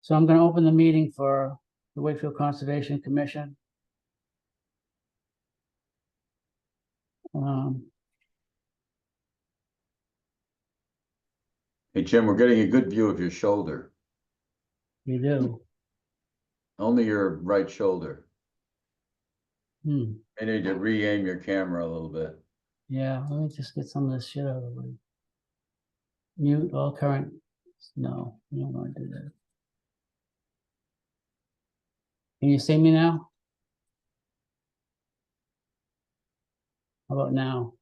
So I'm going to open the meeting for the Wakefield Conservation Commission. Hey, Jim, we're getting a good view of your shoulder. You do. Only your right shoulder. Hmm. I need to re-aim your camera a little bit. Yeah, let me just get some of this shit out of the way. Mute all current. No, I don't want to do that. Can you see me now? How about now?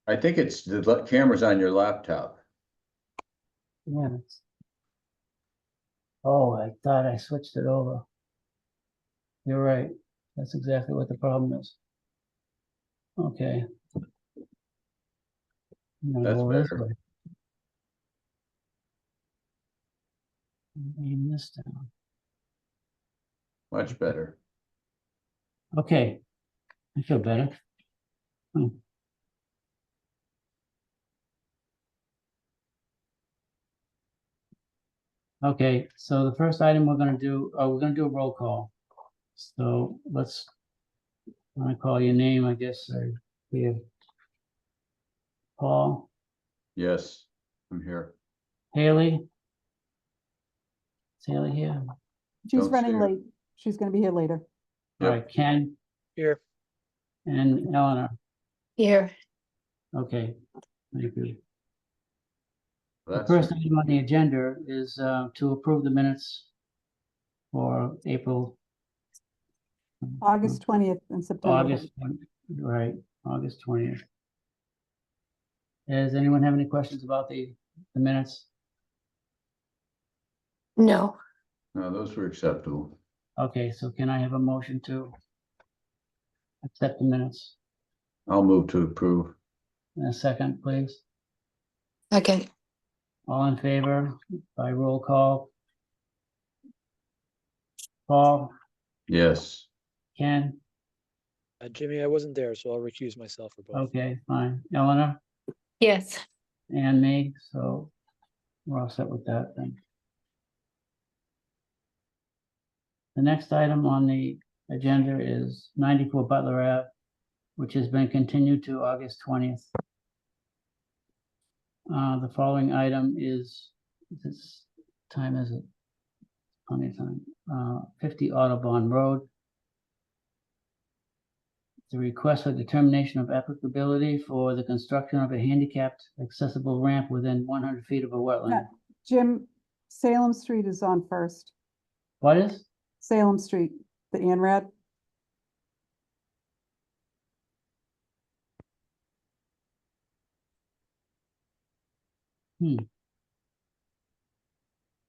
I think it's the camera's on your laptop. Yeah. Oh, I thought I switched it over. You're right. That's exactly what the problem is. Okay. That's Go this better. way. Aim this down. Much better. Okay. I feel better. Okay, so the first item we're gonna do, we're gonna do a roll call. So let's, when I call your name, I guess, we have Paul, Yes, I'm here. Haley. Is Haley here? She's Don't running see her. late. She's gonna be here later. All right, Ken Here. and Eleanor. Here. Okay, thank you. The That's first item on the agenda is to approve the minutes for April. August 20th and September. August, right, August 20th. Does anyone have any questions about the minutes? No. No, those were acceptable. Okay, so can I have a motion to accept the minutes? I'll move to approve. In a second, please. Second. All in favor by roll call? Paul, Yes. Ken, Jimmy, I wasn't there, so I'll recuse myself for both. okay, fine. Eleanor Yes. and me, so we're all set with that then. The next item on the agenda is 94 Butler Ave, which has been continued to August 20th. The following item is, this time is it? Plenty of time. 50 Audubon Road. The request for determination of applicability for the construction of a handicapped accessible ramp within 100 feet of a wetland. Jim, Salem Street is on first. What is? Salem Street, the ANRAD.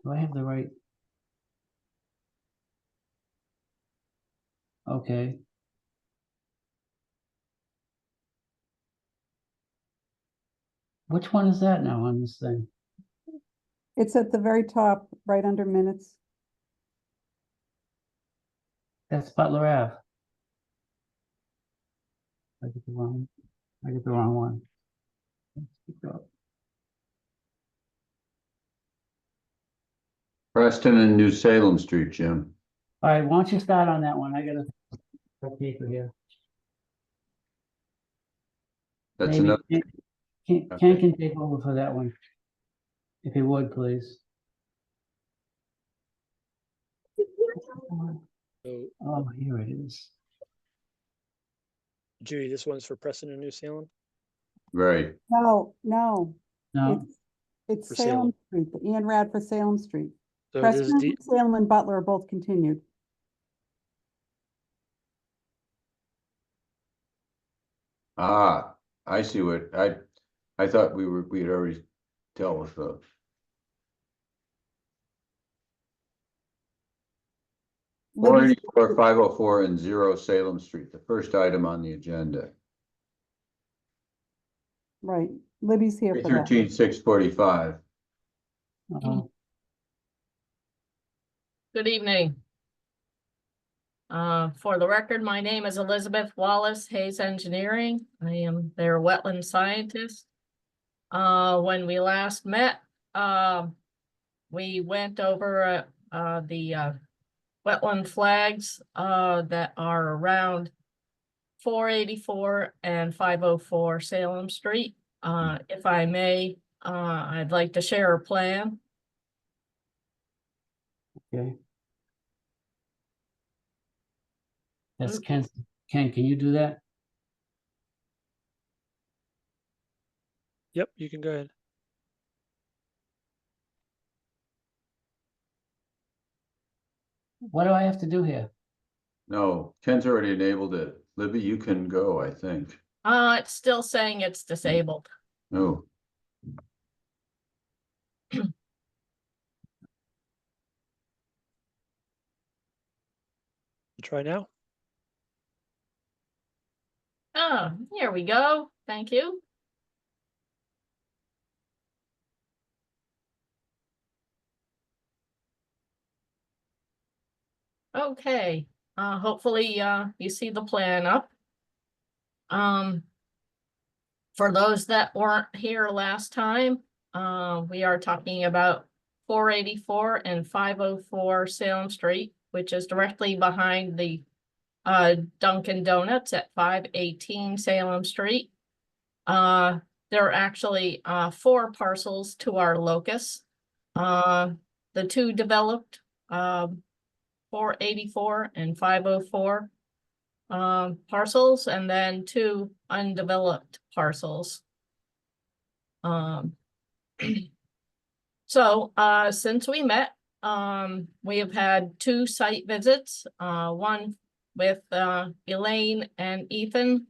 Do I have the right? Okay. Which one is that now on this thing? It's at the very top, right under minutes. That's Butler Ave. I get the wrong one. Let's keep going. Preston and New Salem Street, Jim. All right, why don't you start on that one? I got a paper here. That's Maybe enough. Ken can take over for that one. If he would, please. So, Oh, here it is. Judy, this one's for Preston and New Salem? Right. No, No, it's For Salem Street, the ANRAD for Salem Street. So this is Preston, Salem and Butler are both continued. Ah, I see what, I thought we had already dealt with those. Libby's- 484, 504 and 0 Salem Street, the first item on the agenda. Right, Libby's here for that. 13, 645. Good evening. For the record, my name is Elizabeth Wallace, Hayes Engineering. I am their wetland scientist. When we last met, we went over, the wetland flags, that are around 484 and 504 Salem Street. If I may, I'd like to share a plan. Okay. That's Okay. Ken, can you do that? Yep, you can go ahead. What do I have to do here? No, Ken's already enabled it. Libby, you can go, I think. It's still saying it's disabled. No, Try now. Oh, here we go. Thank you. Okay, hopefully, you see the plan up. For those that weren't here last time, we are talking about 484 and 504 Salem Street, which is directly behind the Dunkin' Donuts at 518 Salem Street. There are actually 4 parcels to our locus. The 2 developed 484 and 504 parcels, and then 2 undeveloped parcels. So since we met, we have had 2 site visits, one with Elaine and Ethan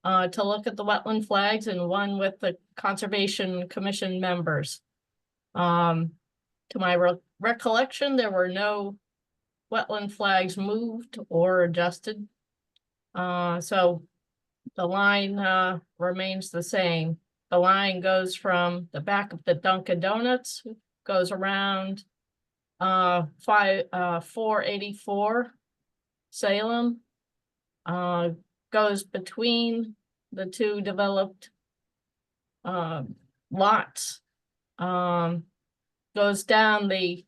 to look at the wetland flags, and one with the Conservation Commission members. To my recollection, there were no wetland flags moved or adjusted. So the line remains the same. The line goes from the back of the Dunkin' Donuts, goes around 484 Salem, goes between the 2 developed lots, goes down the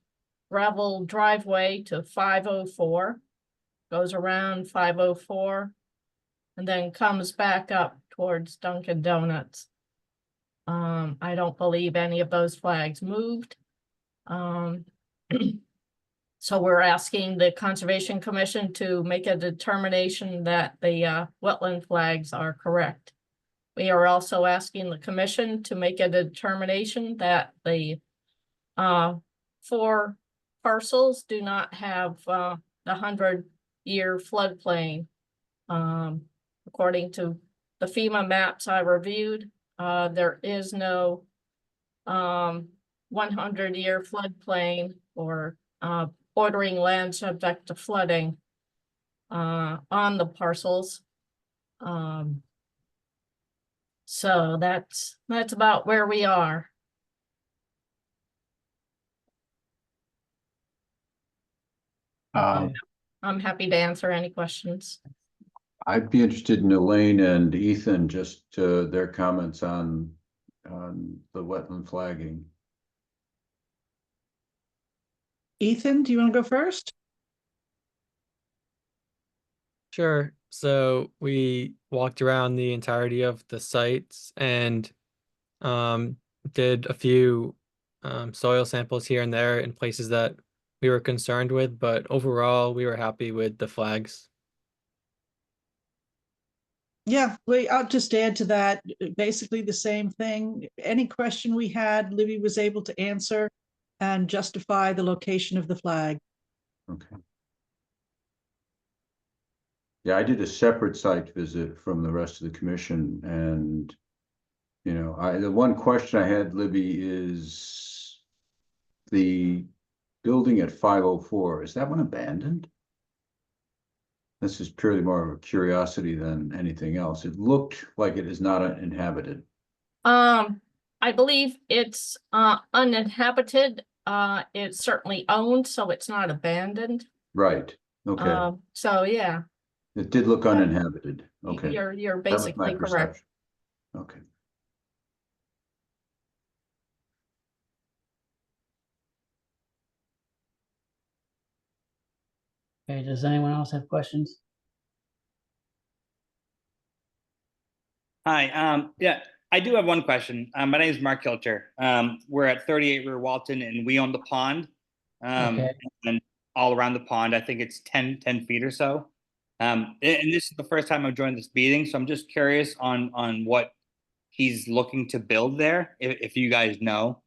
gravel driveway to 504, goes around 504, and then comes back up towards Dunkin' Donuts. I don't believe any of those flags moved. So we're asking the Conservation Commission to make a determination that the wetland flags are correct. We are also asking the commission to make a determination that the 4 parcels do not have the 100-year floodplain. According to the FEMA maps I reviewed, there is no 100-year floodplain or bordering land subject to flooding on the parcels. So that's about where we are. I'm happy to answer any questions. I'd be interested in Elaine and Ethan, just their comments on the wetland flagging. Ethan, do you want to go first? Sure. So we walked around the entirety of the sites and did a few soil samples here and there in places that we were concerned with, but overall we were happy with the flags. Yeah, I'll just add to that, basically the same thing. Any question we had, Libby was able to answer and justify the location of the flag. Okay. Yeah, I did a separate site visit from the rest of the commission, and you know, the one question I had, Libby, is the building at 504, is that one abandoned? This is purely more of a curiosity than anything else. It looked like it is not inhabited. I believe it's uninhabited. It's certainly owned, so it's not abandoned. Right, okay. So yeah, It did look uninhabited, okay. you're That was my basically correct. perception. Okay. Okay, does anyone else have questions? Hi, yeah, I do have one question. My name is Mark Kilcher. We're at 38 Rear Walton and we own the pond. Okay. And all around the pond, I think it's 10 feet or so. And this is the first time I've joined this meeting, so I'm just curious on what he's looking to build there, if you guys know,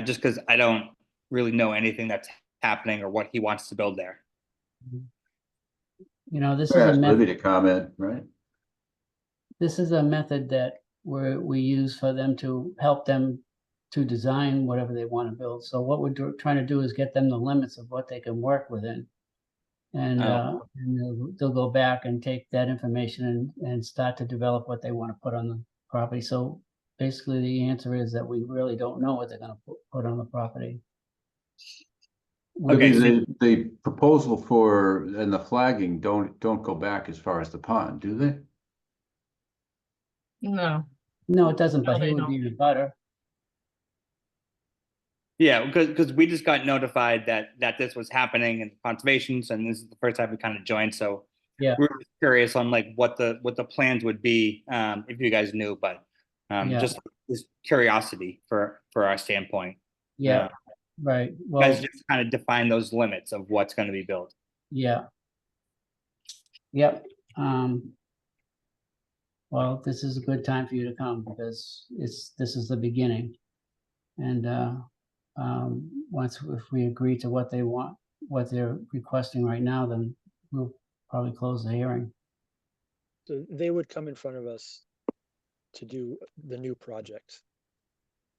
just because I don't really know anything that's happening or what he wants to build there. You know, this is a Ask Libby method, to comment, right? this is a method that we use for them to help them to design whatever they want to build. So what we're trying to do is get them the limits of what they can work within. And, and they'll go back and take that information and start to develop what they want to put on the property. So basically, the answer is that we really don't know what they're gonna put on the property. Okay, Libby, the proposal for, and the flagging don't go back as far as the pond, do they? No, No, it doesn't, No, but he they would don't. be the butter. Yeah, because we just got notified that this was happening in conservations, and this is the first time we kind of joined. So Yeah. we were curious on like what the plans would be, if you guys knew, but Yeah. just curiosity for our standpoint. Yeah, right. You Well, guys just kind of define those limits of what's going to be built. yeah. Yep. Well, this is a good time for you to come because this is the beginning. And once if we agree to what they want, what they're requesting right now, then we'll probably close the hearing. So they would come in front of us to do the new project.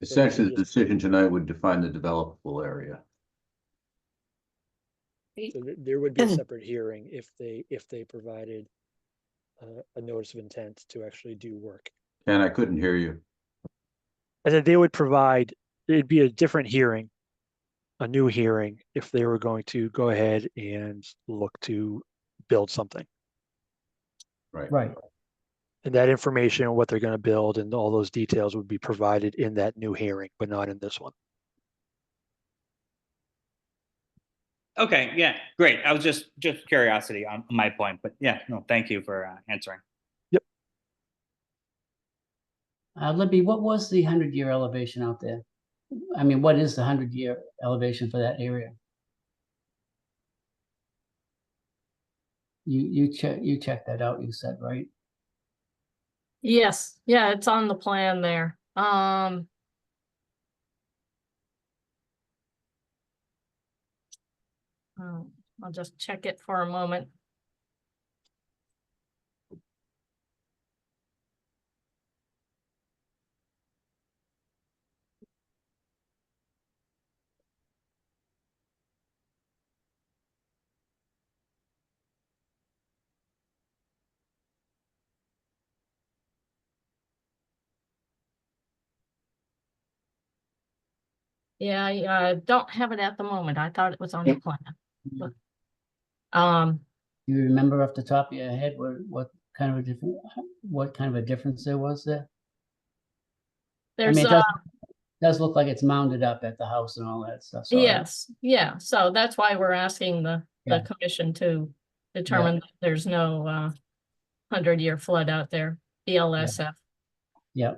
Essentially, the just- decision tonight would define the developable area. So there would be a separate hearing if they provided a notice of intent to actually do work. And I couldn't hear you. And then they would provide, it'd be a different hearing, a new hearing, if they were going to go ahead and look to build something. Right. And that information, what they're going to build and all those details would be provided in that new hearing, but not in this one. Okay, yeah, great. I was just curiosity on my point, but yeah, no, thank you for answering. Libby, what was the 100-year elevation out there? I mean, what is the 100-year elevation for that area? You checked that out, you said, right? yes, yeah, it's on the plan there. I'll just check it for a moment. Yeah, I don't have it at the moment. I thought it was on the plan. But, You remember off the top of your head what kind of a difference there was there? I there's mean, it does look like it's mounded up at the house and all that stuff. So yes, yeah, so that's why we're asking the Yeah. commission to determine that there's no 100-year flood out there, BLSF. Yeah,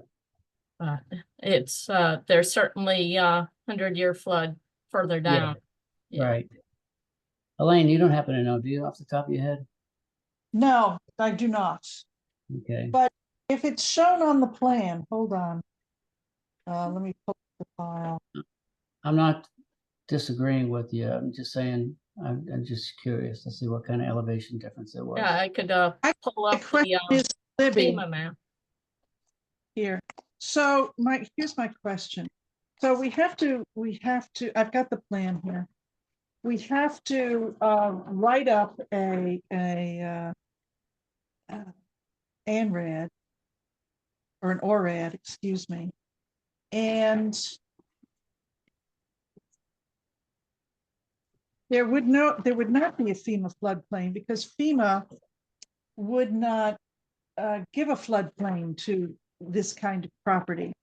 It's there's certainly 100-year flood further down. Yeah. right. Elaine, you don't happen to know, do you, off the top of your head? No, I do not. Okay, If it's shown on the plan, hold on. Let me pull the file. I'm not disagreeing with you. I'm just saying, I'm just curious to see what kind of elevation difference there was. Yeah, I could pull My up question the is, Libby, FEMA map. here. So here's my question. So we have to, I've got the plan here. We have to write up a ANRAD or an ORAD, excuse me. And there would not be a FEMA floodplain because FEMA would not give a floodplain to this kind of property.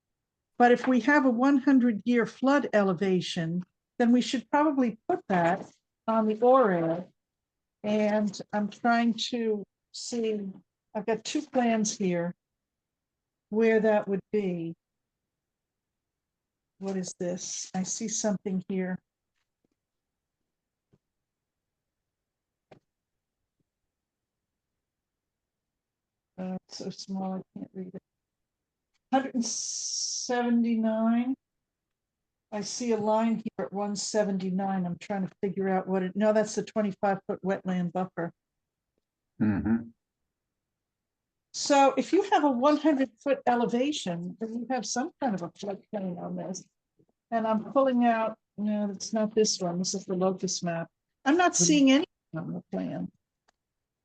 But if we have a 100-year flood elevation, then we should probably put that on the ORAD And I'm trying to see, I've got two plans here where that would be. What is this? I see something here. It's so small, I can't read it. 179. I see a line here at 179. I'm trying to figure out what it, no, that's the 25-foot wetland buffer. Mhm. So if you have a 100-foot elevation, then you have some kind of a floodplain on this. And I'm pulling out, no, it's not this one. This is the locus map. I'm not seeing any on the plan.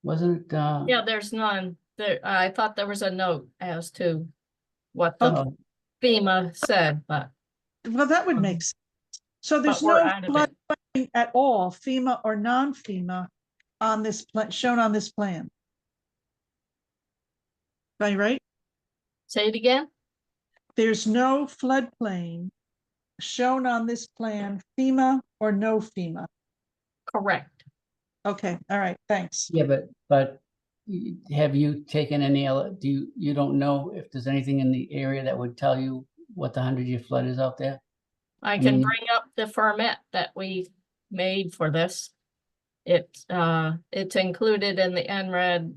Wasn't it, Yeah, there's none. There, I thought there was a note as to what the oh, FEMA said, but Well, that would make sense. So there's we're no out of it. floodplain at all, FEMA or non-FEMA, on this plan, shown on this plan. Am I right? Say it again? There's no floodplain shown on this plan, FEMA or no FEMA. Correct. Okay, all right, thanks. yeah, but have you taken any, you don't know if there's anything in the area that would tell you what the 100-year flood is out there? I I can mean- bring up the permit that we made for this. It's included in the NRED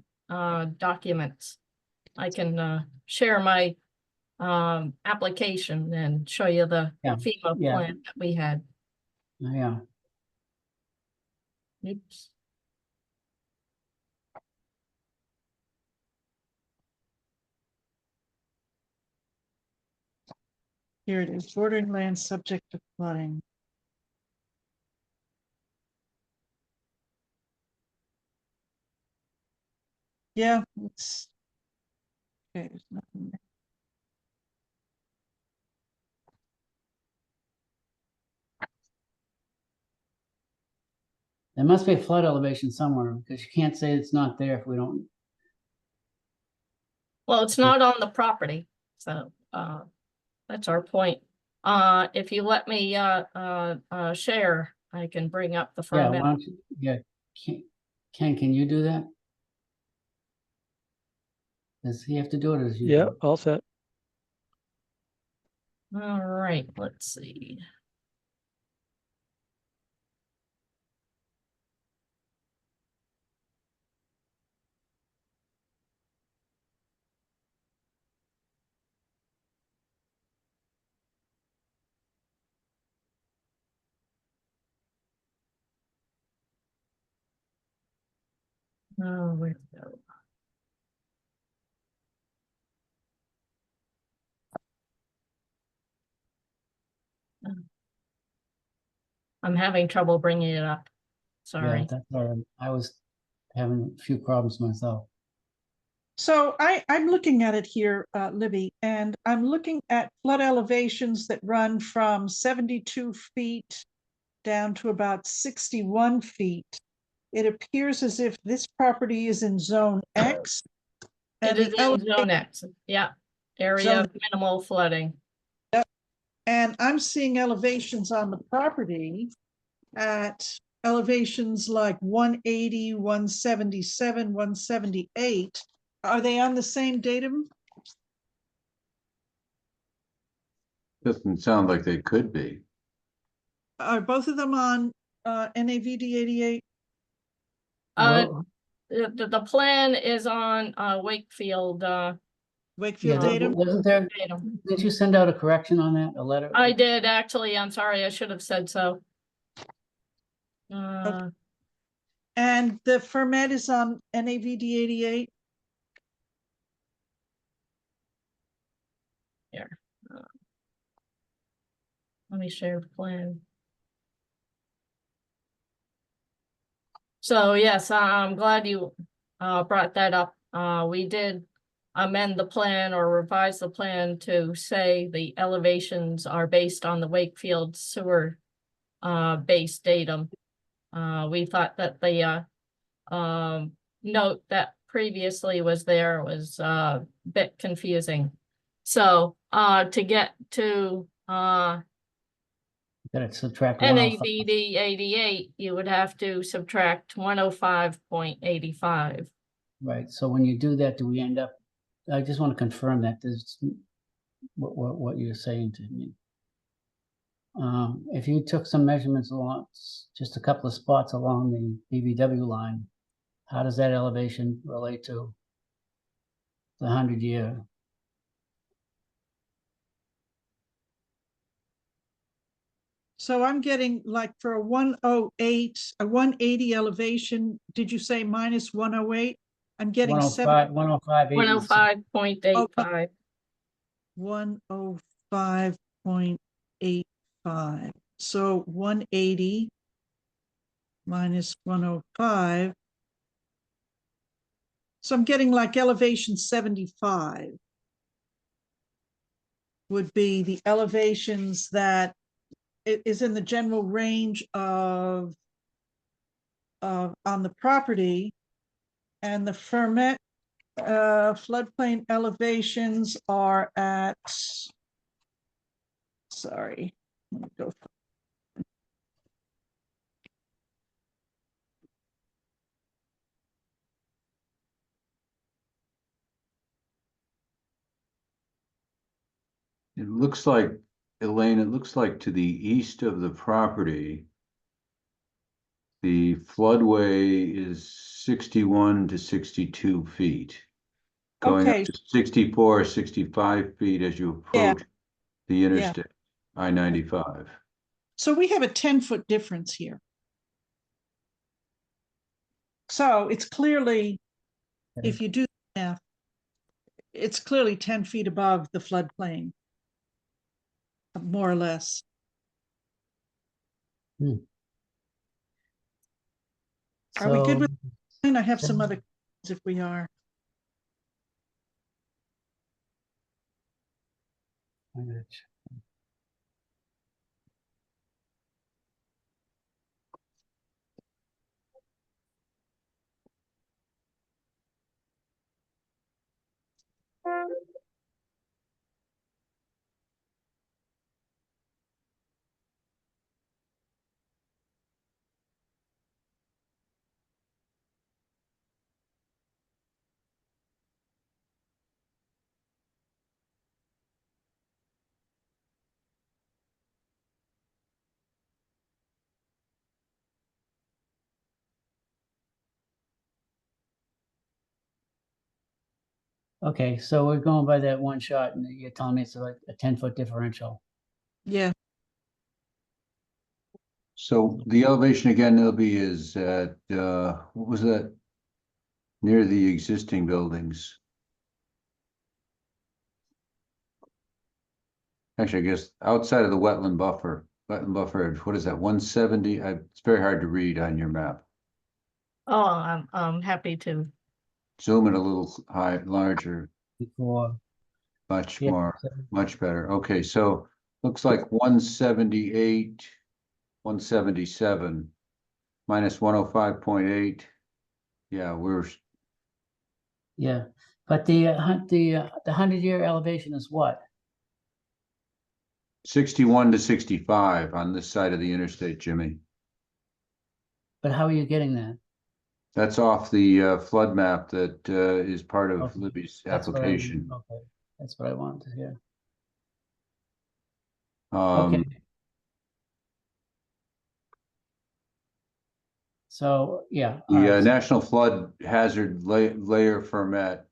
documents. I can share my application and show you the Yeah, FEMA yeah. plan that we had. Yeah, Oops. Here it is, bordering land subject to flooding. Yeah, it's. Okay, there's nothing there. there must be a flood elevation somewhere, because you can't say it's not there if we don't. Well, it's not on the property, so that's our point. If you let me share, I can bring up the Yeah, permit. why don't you, yeah, can you do that? Does he have to do it, or does you? Yeah, do it? all set. All right, let's see. Oh, where'd it go? I'm having trouble bringing it up. Yeah, Sorry. that's all right. I was having a few problems myself. So I'm looking at it here, Libby, and I'm looking at flood elevations that run from 72 feet down to about 61 feet. It appears as if this property is in zone X. It And is the in zone X, yeah, area Zone- of minimal flooding. And I'm seeing elevations on the property at elevations like 180, 177, 178. Are they on the same datum? Doesn't sound like they could be. Are both of them on NAVD 88? Well, The plan is on Wakefield Wakefield yeah, datum? wasn't there, datum. didn't you send out a correction on that, a letter? I did actually, I'm sorry, I should have said so. And the ferment is on NAVD 88? Here. Let me share the plan. So yes, I'm glad you brought that up. We did amend the plan or revise the plan to say the elevations are based on the Wakefield sewer base datum. We thought that the note that previously was there was a bit confusing. So to get to Gotta subtract And 105. ADD 88, you would have to subtract 105.85. Right, so when you do that, do we end up, I just want to confirm that this, what you're saying to me. If you took some measurements along, just a couple of spots along the BVW line, how does that elevation relate to the 100-year? So I'm getting like for a 108, a 180 elevation, did you say minus 108? I'm getting 105, 105, 105.85. 105.85. So 180 minus 105. So I'm getting like elevation 75 would be the elevations that it is in the general range of on the property, and the ferment floodplain elevations are at, sorry, let me go. It looks like, Elaine, it looks like to the east of the property, the floodway is 61 to 62 feet. Going up Okay, to 64, 65 feet as you Yeah. approach the interstate, I-95. so we have a 10-foot difference here. So it's clearly, if you do the math, it's clearly 10 feet above the floodplain, more or less. Are we good So, with, I have some other questions if we are. okay, so we're going by that one shot and you're telling me it's like a 10-foot differential. Yeah, So the elevation again, Ilby, is at, what was that? Near the existing buildings. Actually, I guess outside of the wetland buffer, what is that, 170? It's very hard to read on your map. Oh, I'm happy to. Zoom it a little high, larger, Before, much yeah, more, much better. Okay, so looks like 178, 177 minus 105.8. Yeah, we're yeah, but the 100-year elevation is what? 61 to 65 on this side of the interstate, Jimmy. But how are you getting that? That's off the flood map that is part of Okay, Libby's That's what application. okay, that's what I wanted to hear. Um, Okay. So, yeah, all The right. National Flood Hazard Layer Fermet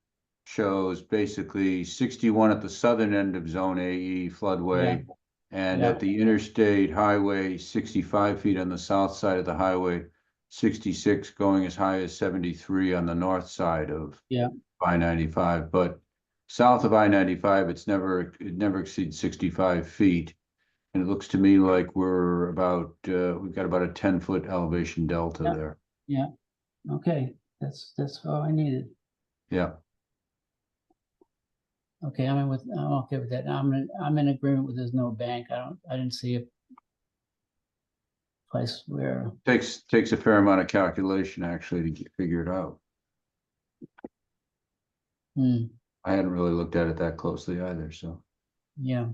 shows basically 61 at the southern end of Zone AE floodway, and Yeah. at the interstate highway, 65 feet on the south side of the highway, 66 going as high as 73 on the north side of Yeah. I-95. But south of I-95, it never exceeds 65 feet. And it looks to me like we're about, we've got about a 10-foot elevation delta Yeah. there. Yeah, okay, that's all I needed. Yeah. Okay, I'm okay with that. I'm in agreement with there's no bank. I didn't see a place where, Takes a fair amount of calculation actually to figure it out. I hadn't really looked at it that closely either, so. yeah.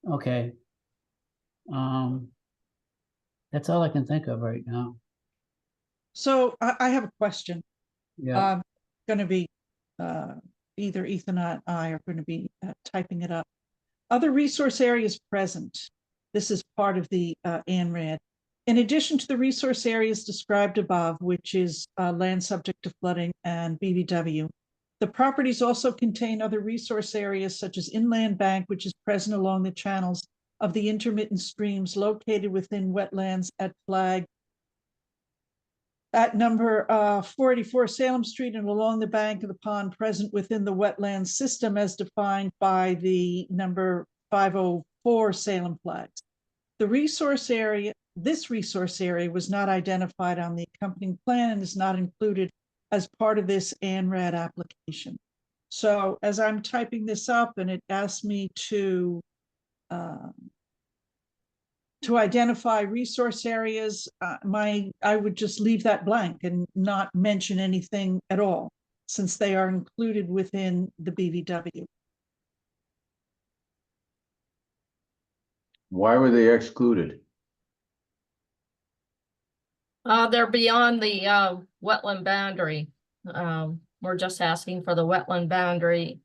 Okay. That's all I can think of right now. So I have a question. Yeah, Going to be, either Ethan or I are going to be typing it up. Other resource areas present. This is part of the ANRAD. In addition to the resource areas described above, which is land subject to flooding and BVW, the properties also contain other resource areas such as inland bank, which is present along the channels of the intermittent streams located within wetlands at flag at number 484 Salem Street and along the bank of the pond present within the wetland system as defined by the number 504 Salem flags. The resource area, this resource area was not identified on the accompanying plan and is not included as part of this ANRAD application. So as I'm typing this up and it asks me to identify resource areas, I would just leave that blank and not mention anything at all, since they are included within the BVW. Why were they excluded? They're beyond the wetland boundary. We're just asking for the wetland boundary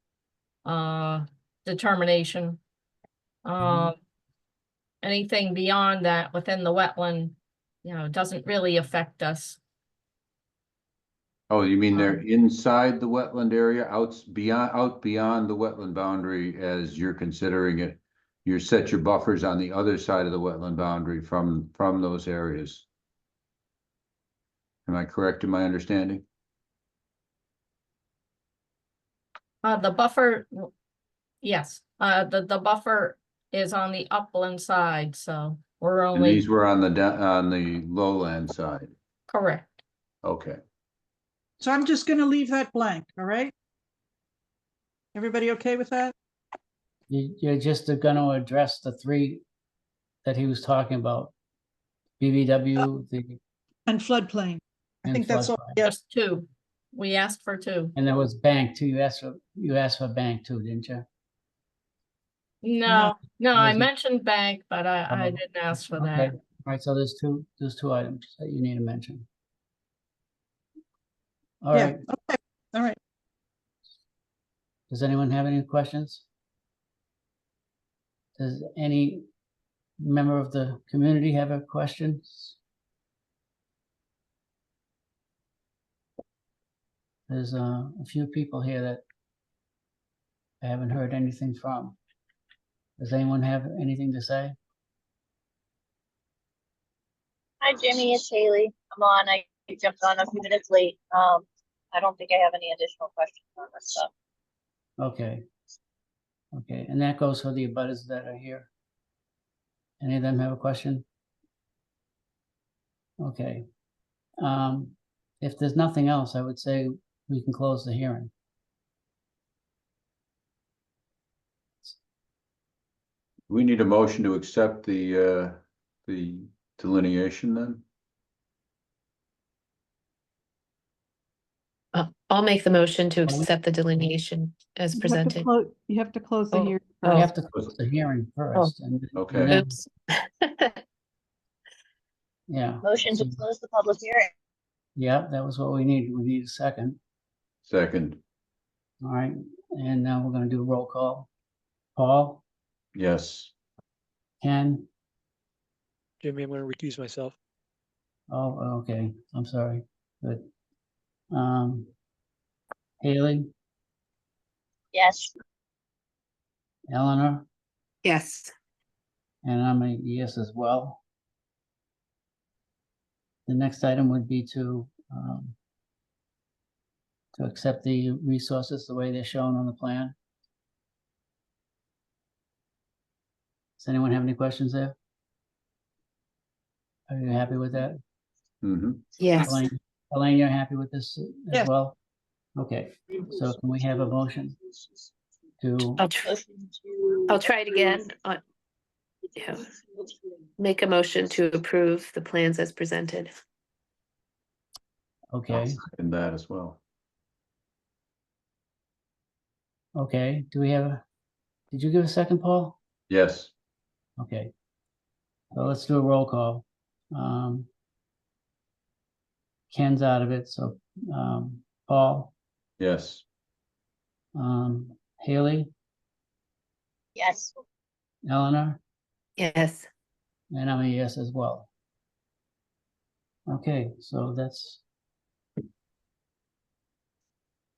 determination. Anything beyond that within the wetland, doesn't really affect us. Oh, you mean they're inside the wetland area, out beyond the wetland boundary as you're considering it? You set your buffers on the other side of the wetland boundary from those areas. Am I correct in my understanding? The buffer, yes, the buffer is on the upland side, so we're And only, these were on the lowland side. correct. Okay. So I'm just going to leave that blank, all right? Everybody okay with that? you're just gonna address the three that he was talking about. BVW, And floodplain. I And think that's all. floodplain. Yeah, Just two. We asked for two. and there was bank too. You asked for bank too, didn't you? No, I Wasn't- mentioned bank, but I Oh, didn't ask for Okay, that. all right, so there's two items that you need to mention. All yeah, right, okay, all right. does anyone have any questions? Does any member of the community have a question? There's a few people here that I haven't heard anything from. Does anyone have anything to say? Hi, Jimmy, it's Haley. I'm on. I jumped on a few minutes late. I don't think I have any additional questions on this stuff. Okay. Okay, and that goes for the abutters that are here. Any of them have a question? Okay. If there's nothing else, I would say we can close the hearing. We need a motion to accept the delineation then? I'll make the motion to accept the delineation as You have to presented. You have to close the Oh, hearing. oh. We have to close the hearing first. and Okay. then- Oops. Yeah. Motion to So- close the public hearing. Yeah, that was what we need. We need a second. Second, All right, and now we're gonna do a roll call. Paul, yes. Ken, Jimmy, I'm going to recuse myself. oh, okay, I'm sorry, good. Haley, Yes. Eleanor, Yes. and I'm a yes as well. The next item would be to accept the resources the way they're shown on the plan. Does anyone have any questions there? Are you happy with that? Mm-hmm. Yes. Elaine, you're happy with this Yes. as well? Okay, so can we have a motion to, I'll try it again. Yeah. Make a motion to approve the plans as presented. okay, And that as well. okay, do we have did you give a second, Paul? Yes. Okay. So let's do a roll call. Ken's out of it, so Paul, Yes. Haley, Yes. Eleanor, Yes. and I'm a yes as well. Okay, so that's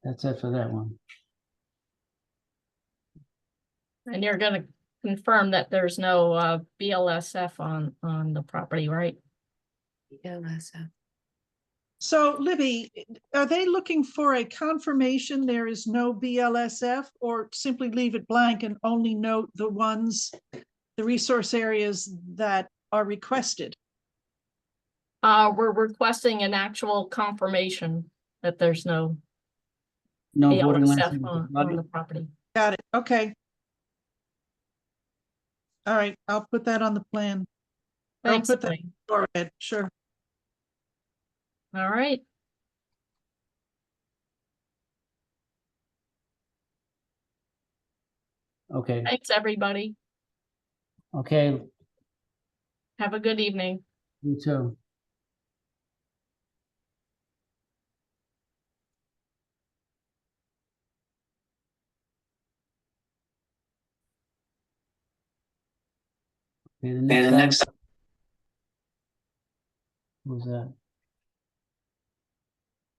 it for that one. And you're gonna confirm that there's no BLSF on the property, right? Yeah, Lisa. So Libby, are they looking for a confirmation there is no BLSF, or simply leave it blank and only note the resource areas that are requested? We're requesting an actual confirmation that there's no No voting BLSF license. on the property. Got it, okay. All right, I'll put that on the plan. I'll Thanks, put that Elaine. on red, sure. All right, Okay, thanks, everybody. okay, Have a good evening. you too. Okay, the next item. Who's that?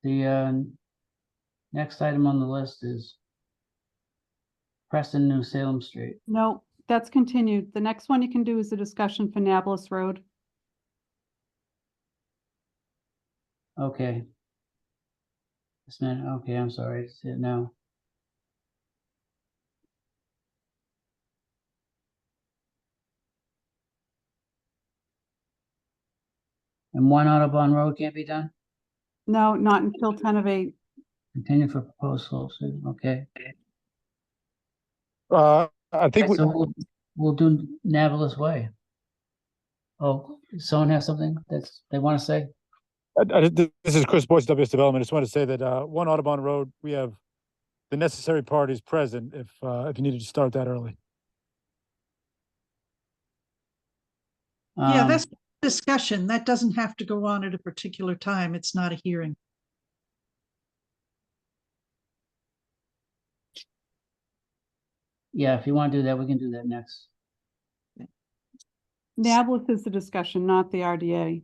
The next item on the list is Preston New Salem Street. No, that's continued. The next one you can do is the discussion for Nablus Road. Okay. This minute, okay, I'm sorry, I see it now. And one Audubon Road can't be done? No, not until 10 of 8. Continue for proposed solution, okay. I think we, So we'll do Nablus Way. Oh, someone has something they want to say? This is Chris Boyce, WS Development. I just want to say that one Audubon Road, we have the necessary parties present if you needed to start that early. Yeah, that's discussion. That doesn't have to go on at a particular time. It's not a hearing. Yeah, if you want to do that, we can do that next. Nablus is the discussion, not the RDA.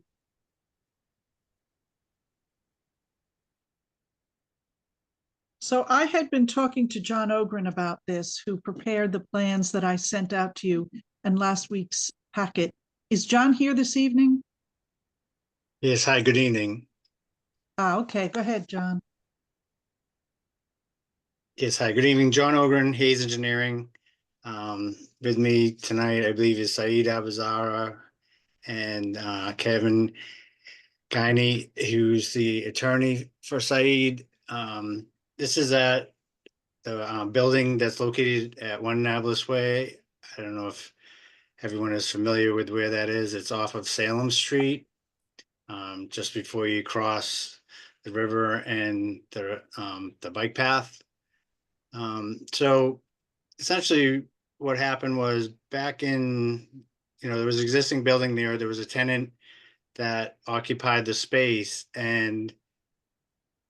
So I had been talking to John Ogren about this, who prepared the plans that I sent out to you in last week's packet. Is John here this evening? Yes, hi, good evening. Okay, go ahead, John. Yes, hi, good evening. John Ogren, Hayes Engineering. With me tonight, I believe, is Saeed Abazara and Kevin Guiney, who's the attorney for Saeed. This is at the building that's located at One Nablus Way. I don't know if everyone is familiar with where that is. It's off of Salem Street, just before you cross the river and the bike path. So essentially what happened was back in, there was an existing building there. There was a tenant that occupied the space, and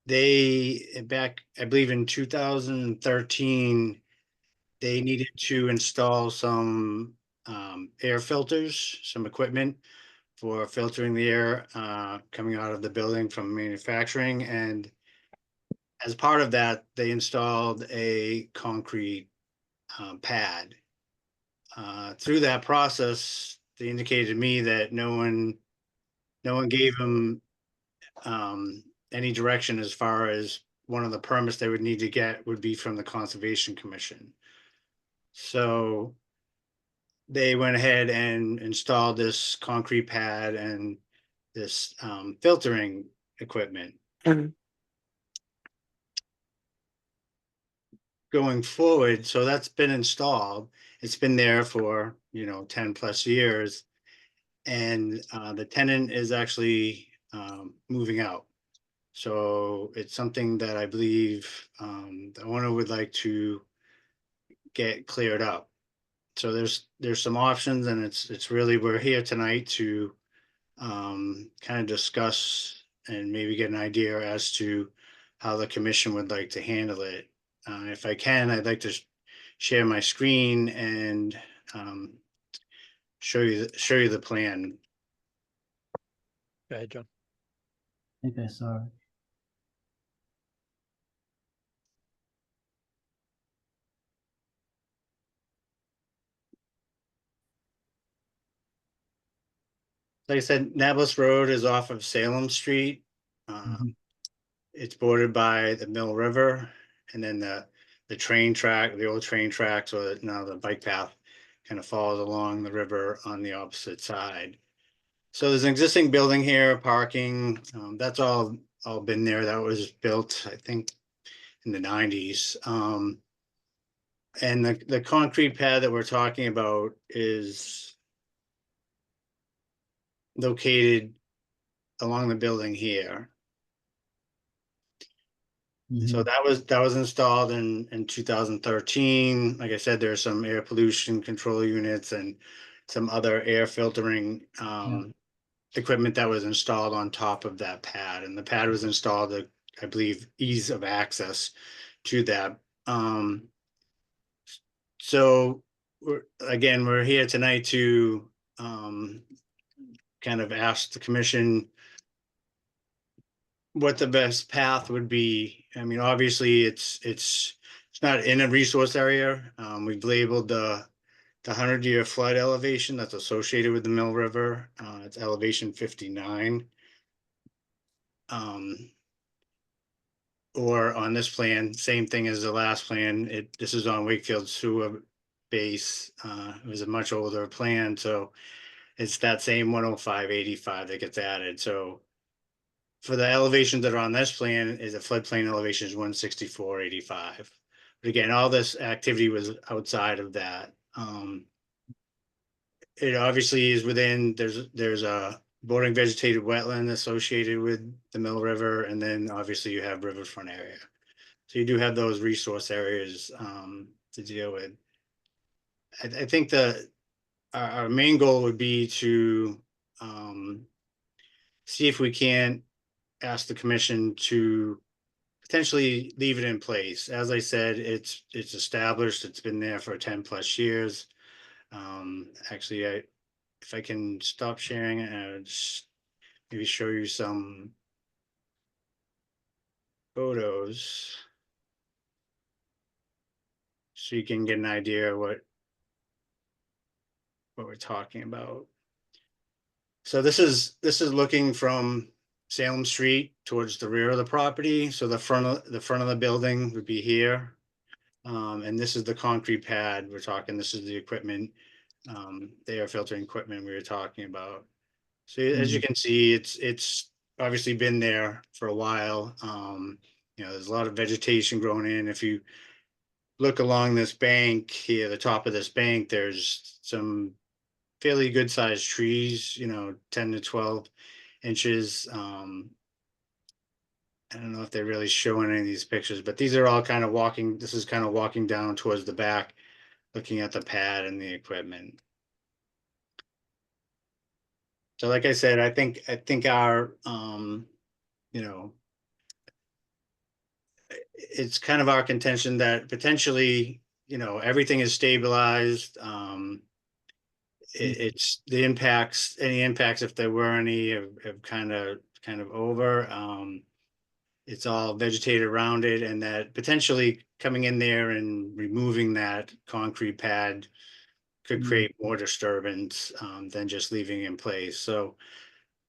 back, I believe in 2013, they needed to install some air filters, some equipment for filtering the air coming out of the building from manufacturing. And as part of that, they installed a concrete pad. Through that process, they indicated to me that no one gave them any direction as far as one of the permits they would need to get would be from the Conservation Commission. So they went ahead and installed this concrete pad and this filtering equipment. Going forward, so that's been installed. It's been there for 10 plus years, and the tenant is actually moving out. So it's something that I believe the owner would like to get cleared up. So there's some options, and it's really, we're here tonight to kind of discuss and maybe get an idea as to how the commission would like to handle it. If I can, I'd like to share my screen and show you the plan. Go ahead, John. I think I saw it. Like I said, Nablus Road is off of Salem Street. Mhm. It's bordered by the Mill River, and then the train track, the old train tracks, or now the bike path kind of follows along the river on the opposite side. So there's an existing building here, parking, that's all been there. That was built, I think, in the 90s. And the concrete pad that we're talking about is located along the building here. So Mhm. that was installed in 2013. Like I said, there's some air pollution control units and some other air filtering equipment that was installed on top of that pad. And the pad was installed to, I believe, ease of access to that. So we're here tonight to kind of ask the commission what the best path would be. I mean, obviously, it's not in a resource area. We've labeled the 100-year flood elevation that's associated with the Mill River. It's elevation 59. Or on this plan, same thing as the last plan. This is on Wakefield sewer base. It was a much older plan, so it's that same 105.85 that gets added. So for the elevations that are on this plan, is a floodplain elevation is 164.85. But again, all this activity was outside of that. It obviously is within, there's a bordering vegetated wetland associated with the Mill River, and then obviously you have riverfront area. So you do have those resource areas to deal with. I think our main goal would be to see if we can ask the commission to potentially leave it in place. As I said, it's established, it's been there for 10+ years. Actually, if I can stop sharing and just maybe show you some photos so you can get an idea of what we're talking about. So this is looking from Salem Street towards the rear of the property. So the front of the building would be here. And this is the concrete pad we're talking. This is the equipment, the air filtering equipment we were talking about. So as you can see, it's obviously been there for a while. There's a lot of vegetation growing in. If you look along this bank here, the top of this bank, there's some fairly good sized trees, 10 to 12 inches. I don't know if they're really showing any of these pictures, but these are all kind of walking. This is kind of walking down towards the back, looking at the pad and the equipment. So like I said, I think our, it's kind of our contention that potentially, everything is stabilized. It's the impacts, any impacts, if there were any, have kind of over. It's all vegetated around it, and that potentially coming in there and removing that concrete pad could create more disturbance than just leaving in place. So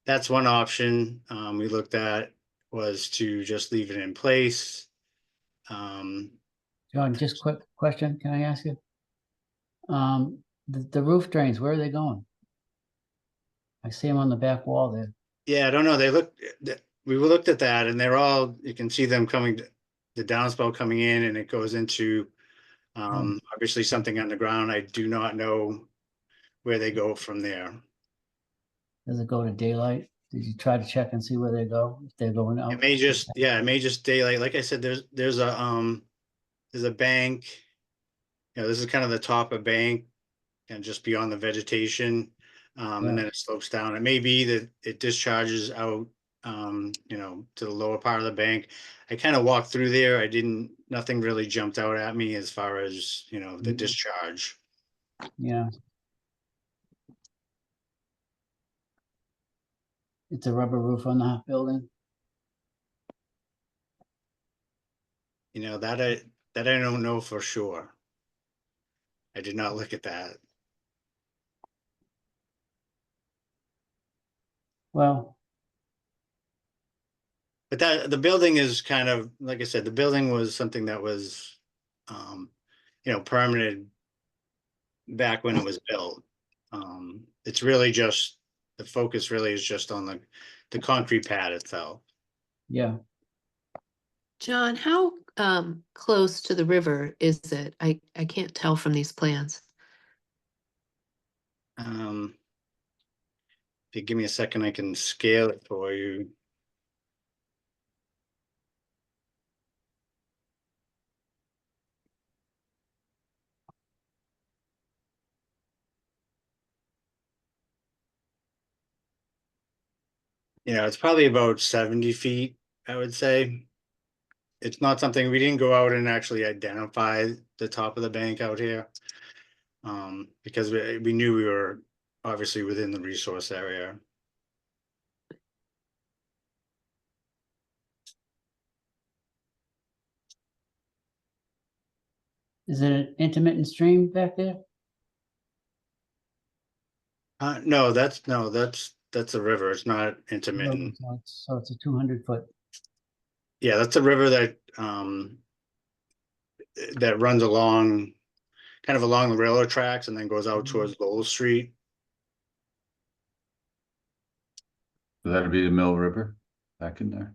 that's one option we looked at, was to just leave it in place. John, just quick question, can I ask you? The roof drains, where are they going? I see them on the back wall there. Yeah, I don't know. We looked at that, and they're all, you can see them coming, the downspout coming in, and it goes into obviously something underground. I do not know where they go from there. Does it go to daylight? Did you try to check and see where they go? If they're going out? It may just daylight. Like I said, there's a bank. This is kind of the top of bank. and just beyond the vegetation. And then it slopes down. It may be that it discharges out, to the lower part of the bank. I kind of walked through there. Nothing really jumped out at me as far as, the discharge. Yeah. It's a rubber roof on the building. That I don't know for sure. I did not look at that. Well, But the building is kind of, like I said, the building was something that was, permanent back when it was built. It's really just, the focus really is just on the concrete pad itself. yeah. John, how close to the river is it? I can't tell from these plans. If you give me a second, I can scale it for you. It's probably about 70 feet, I would say. It's not something, we didn't go out and actually identify the top of the bank out here. Because we knew we were obviously within the resource area. Is it an intermittent stream back there? No, that's a river. It's not intermittent. So it's a 200-foot. Yeah, that's a river that runs along, kind of along the railroad tracks and then goes out towards Lowell Street. That'd be the Mill River back in there.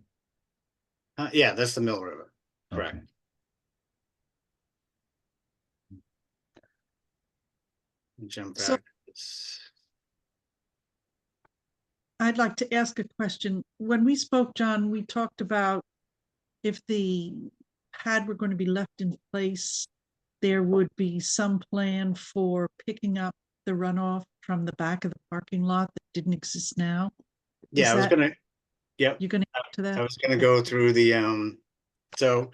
Yeah, that's the Mill River. Correct. Okay. Jump So- back. I'd like to ask a question. When we spoke, John, we talked about if the pad were going to be left in place, there would be some plan for picking up the runoff from the back of the parking lot that didn't exist now. Yeah, I was gonna, yep. You're gonna add to that? I was gonna go through so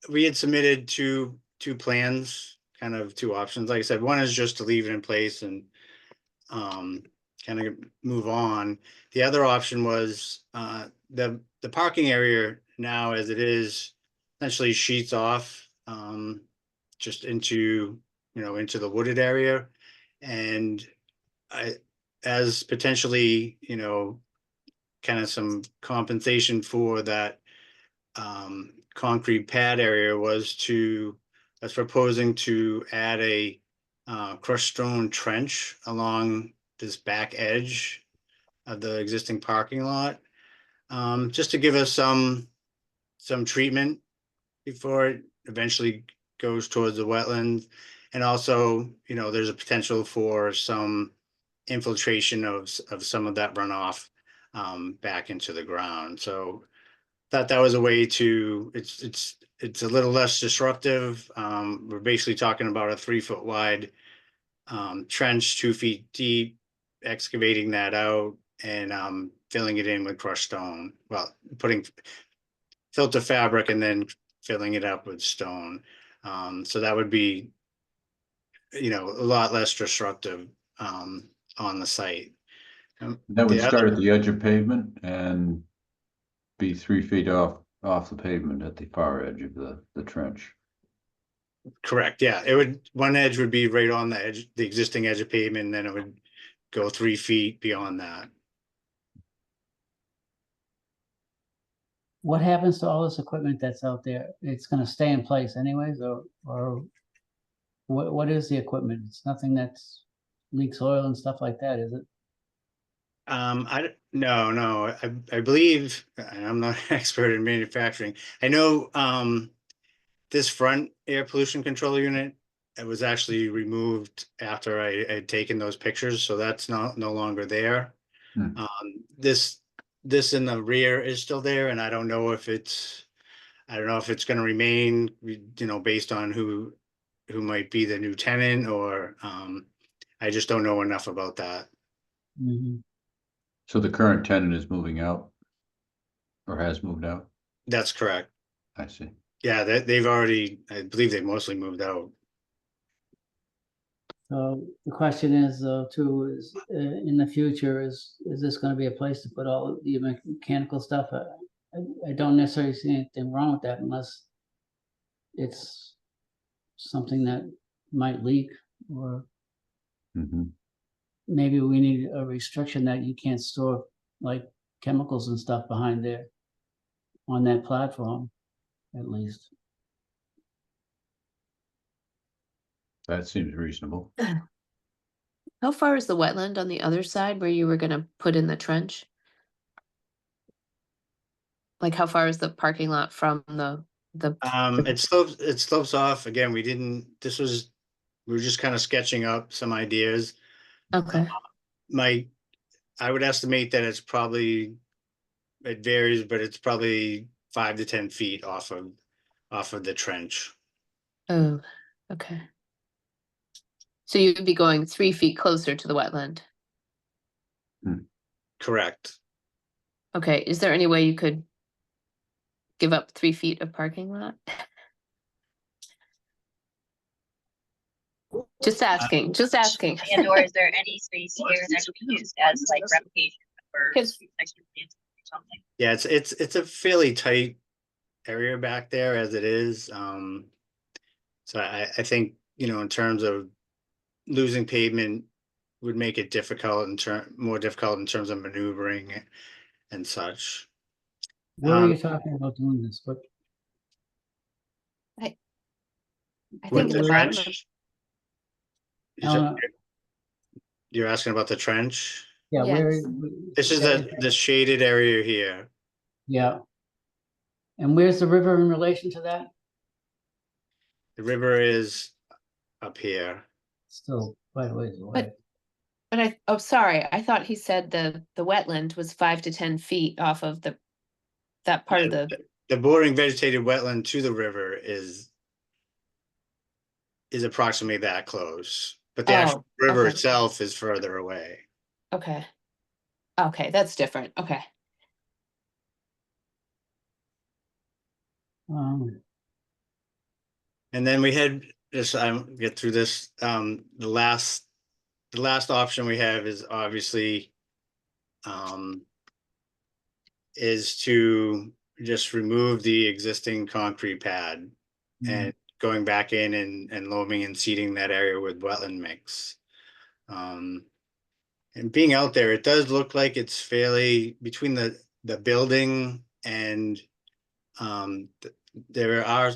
we had submitted two plans, kind of two options. Like I said, one is just to leave it in place and kind of move on. The other option was the parking area now as it is essentially sheets off just into the wooded area, and as potentially kind of some compensation for that concrete pad area was proposing to add a crushed stone trench along this back edge of the existing parking lot, just to give us some treatment before it eventually goes towards the wetlands. And also, there's a potential for some infiltration of some of that runoff back into the ground. So thought that was a way to, it's a little less disruptive. We're basically talking about a 3-foot wide trench, 2 feet deep, excavating that out and filling it in with crushed stone. Well, putting filter fabric and then filling it up with stone. So that would be, a lot less disruptive on the site. That would start at the edge of pavement and be 3 feet off the pavement at the far edge of the trench. Correct. Yeah, one edge would be right on the edge, the existing edge of pavement, and then it would go 3 feet beyond that. What happens to all this equipment that's out there? It's gonna stay in place anyways, or what is the equipment? It's nothing that's leaks oil and stuff like that, is it? No, I believe, and I'm not an expert in manufacturing. I know this front air pollution control unit, it was actually removed after I had taken those pictures, so that's no longer there. This in the rear is still there, and I don't know if it's going to remain, based on who might be the new tenant, or I just don't know enough about that. Mhm. So the current tenant is moving out? Or has moved out? That's correct. I see. Yeah, they've already, I believe they mostly moved out. So the question is, too, is in the future, is this gonna be a place to put all of the mechanical stuff? I don't necessarily see anything wrong with that unless it's something that might leak, or Mhm. maybe we need a restriction that you can't store like chemicals and stuff behind there on that platform, at least. That seems reasonable. How far is the wetland on the other side where you were gonna put in the trench? Like, how far is the parking lot from the? It slopes off. Again, we were just kind of sketching up some ideas. Okay, I would estimate that it varies, but it's probably 5 to 10 feet off of the trench. oh, okay. So you'd be going 3 feet closer to the wetland. Correct. Okay, is there any way you could give up 3 feet of parking lot? Just asking, just asking. And or is there any space here that could be used as like replication for Because- extra kids or something? Yeah, it's a fairly tight area back there as it is. So I think, in terms of losing pavement would make it more difficult in terms of maneuvering and such. Where are you talking about doing this? What, I With think at the the bottom of, trench, Eleanor, you're asking about the trench? yeah, yes, This is the shaded area here. yeah. And where's the river in relation to that? The river is up here. Still quite a ways away. but oh, sorry, I thought he said the wetland was 5 to 10 feet off of that part of The bordering vegetated wetland to the river is approximately that close, but the actual Oh, river okay. itself is further away. Okay. Okay, that's different, okay. And then we had just, get through this, the last option we have is obviously is to just remove the existing concrete pad and going back in and loaming and seeding that area with wetland mix. And being out there, it does look like it's fairly between the building and there are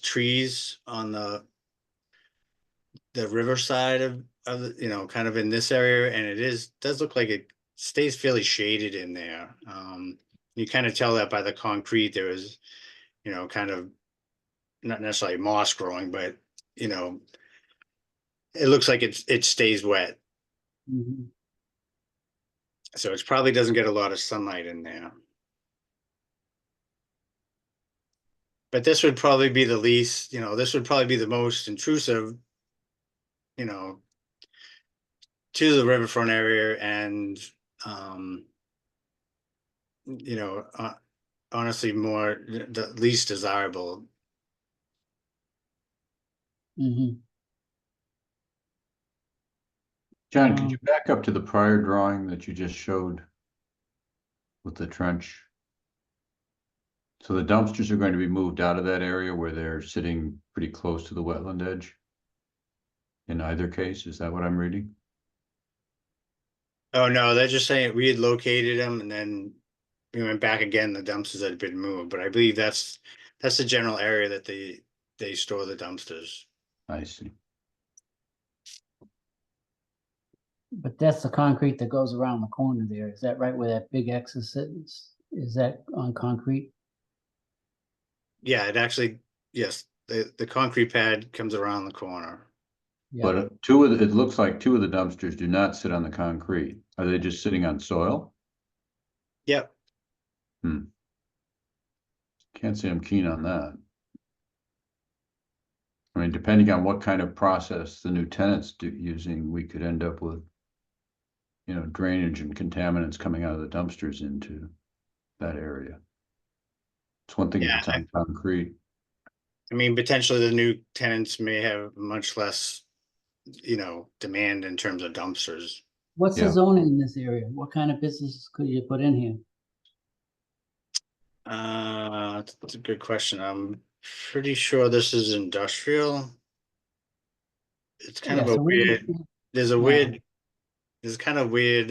trees on the riverside of kind of in this area, and does look like it stays fairly shaded in there. You kind of tell that by the concrete. There was, kind of not necessarily moss growing, but it looks like it stays wet. Mhm. So it probably doesn't get a lot of sunlight in there. But this would probably be the least, this would probably be the most intrusive, to the riverfront area and, you know, honestly, the least desirable. Mhm. John, could you back up to the prior drawing that you just showed with the trench? So the dumpsters are going to be moved out of that area where they're sitting pretty close to the wetland edge? In either case, is that what I'm reading? Oh, no, they're just saying we had located them and then we went back again, the dumpsters had been moved, but I believe that's the general area that they store the dumpsters. I see. But that's the concrete that goes around the corner there. Is that right where that big X is sitting? Is that on concrete? Yeah, yes, the concrete pad comes around the corner. Yeah. But it looks like two of the dumpsters do not sit on the concrete. Are they just sitting on soil? Yep. Can't say I'm keen on that. I mean, depending on what kind of process the new tenants using, we could end up with, you know, drainage and contaminants coming out of the dumpsters into that area. It's one thing if Yeah, it's on concrete. I mean, potentially the new tenants may have much less, demand in terms of dumpsters. What's the Yeah. zoning in this area? What kind of businesses could you put in here? That's a good question. I'm pretty sure this is industrial. It's kind of Yeah, a so weird, there's a yeah. weird, there's kind of weird,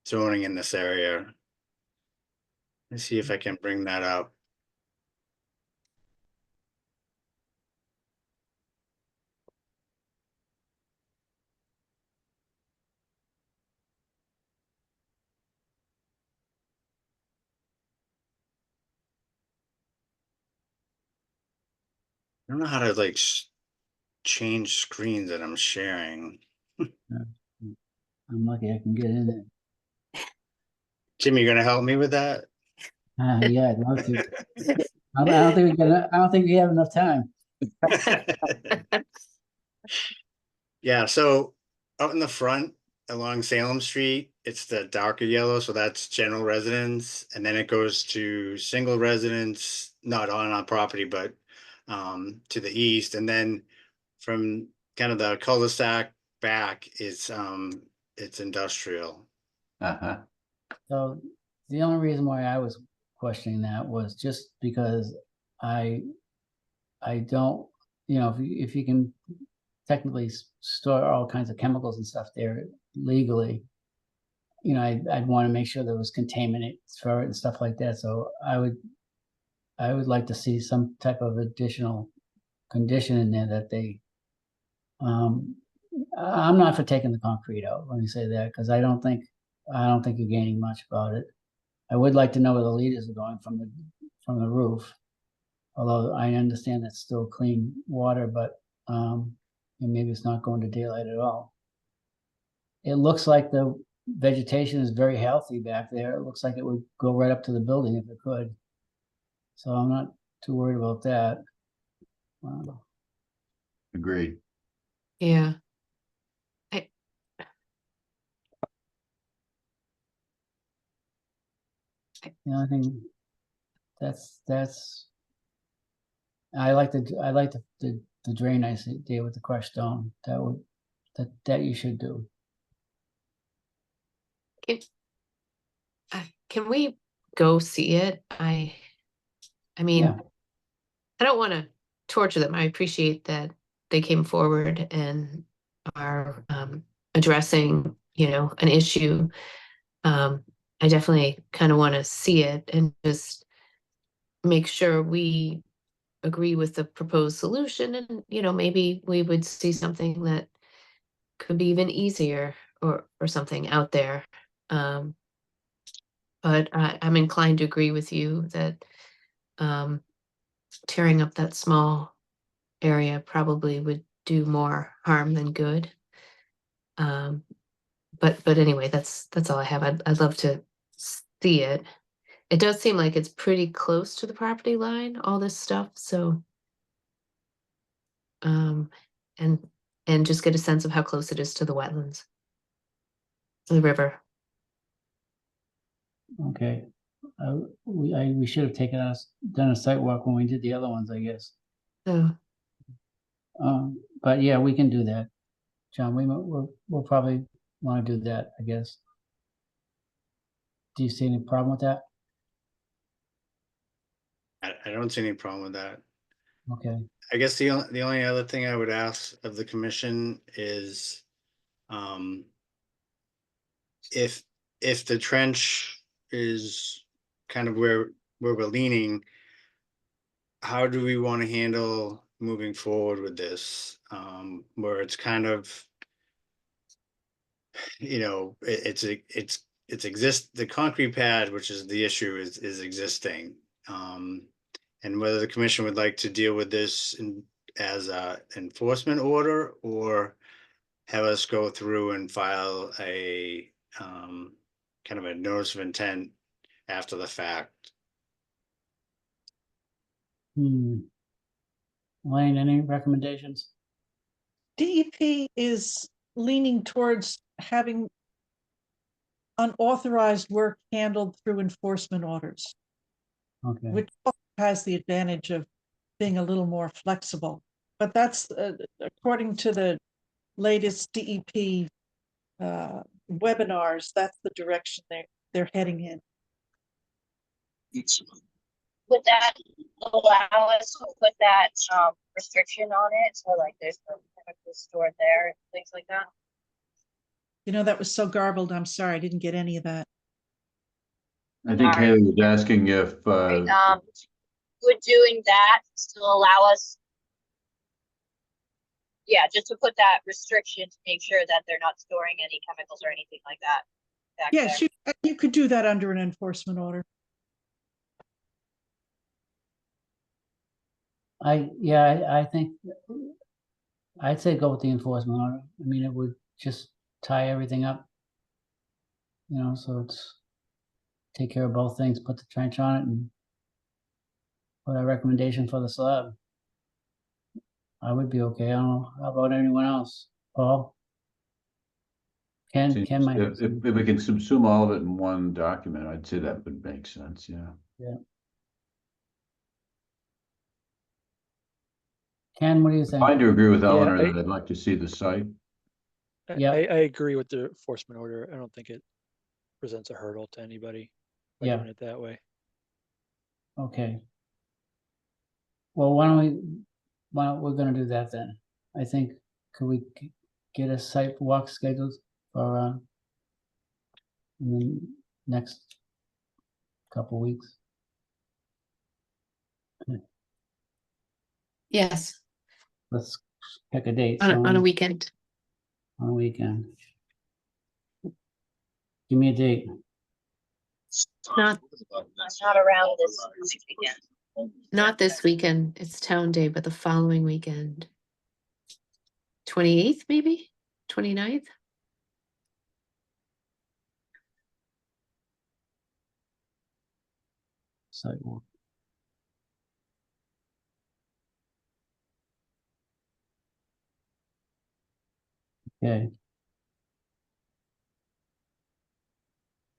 zoning in this area. Let's see if I can bring that up. I don't know how to like change screens that I'm sharing. I'm lucky I can get in there. Jimmy, you gonna help me with that? Yeah, I'd love to. I don't think I don't think we have enough time. Yeah, so out in the front along Salem Street, it's the darker yellow, so that's general residence, and then it goes to single residence, not on our property, but to the east, and then from kind of the cul-de-sac back, it's industrial. Uh-huh. So the only reason why I was questioning that was just because I don't, if you can technically store all kinds of chemicals and stuff there legally, I'd want to make sure there was contaminants for it and stuff like that. So I would like to see some type of additional condition in there that they, I'm not for taking the concrete out, let me say that, because I don't think you're gaining much about it. I would like to know where the leaders are going from the roof. Although I understand it's still clean water, but and maybe it's not going to daylight at all. It looks like the vegetation is very healthy back there. It looks like it would go right up to the building if it could. So I'm not too worried about that. Agreed. Yeah. I think that's I like the drain I did with the crushed stone. That you should do. Can we go see it? I mean, Yeah. I don't want to torture them. I appreciate that they came forward and are addressing, an issue. I definitely kind of want to see it and just make sure we agree with the proposed solution, and maybe we would see something that could be even easier or something out there. But I'm inclined to agree with you that tearing up that small area probably would do more harm than good. But anyway, that's all I have. I'd love to see it. It does seem like it's pretty close to the property line, all this stuff. So, um, and just get a sense of how close it is to the wetlands, the river. Okay. We should have done a site walk when we did the other ones, I guess. So, But yeah, we can do that. John, we'll probably want to do that, I guess. Do you see any problem with that? I don't see any problem with that. Okay. I guess the only other thing I would ask of the commission is, if the trench is kind of where we're leaning, how do we want to handle moving forward with this? Where it's kind of, the concrete pad, which is the issue, is existing. And whether the commission would like to deal with this as a enforcement order, or have us go through and file a kind of a notice of intent after the fact. Elaine, any recommendations? DEP is leaning towards having unauthorized work handled through enforcement orders, Okay, which also has the advantage of being a little more flexible. But that's according to the latest DEP webinars, that's the direction they're heading in. Would that allow us to put that restriction on it? So like there's no chemicals stored there, things like that? You know, that was so garbled. I'm sorry, I didn't get any of that. I think Sorry. Haley was asking if, Would doing that still allow us? Yeah, just to put that restriction to make sure that they're not storing any chemicals or anything like that. back Yes, there. you could do that under an enforcement order. I think I'd say go with the enforcement order. I mean, it would just tie everything up. You know, so it's take care of both things, put the trench on it and put a recommendation for the slab. I would be okay. I don't know. How about anyone else? Paul? Ken might. if we can subsume all of it in one document, I'd say that would make sense, yeah. Ken, what do you think? I do agree with Yeah, Eleanor that I'd like to see the site. Yeah. I agree with the enforcement order. I don't think it presents a hurdle to anybody by Yeah. doing it that way. Okay. Well, why don't we're gonna do that then? I think, could we get a site walk scheduled for in the next couple weeks? Yes, Let's pick a date. on a so- weekend. On a weekend. Give me a date. Not I'm not around this weekend. not this weekend. It's town day, but the following weekend. 28th, maybe? 29th? Sidewalk. Okay.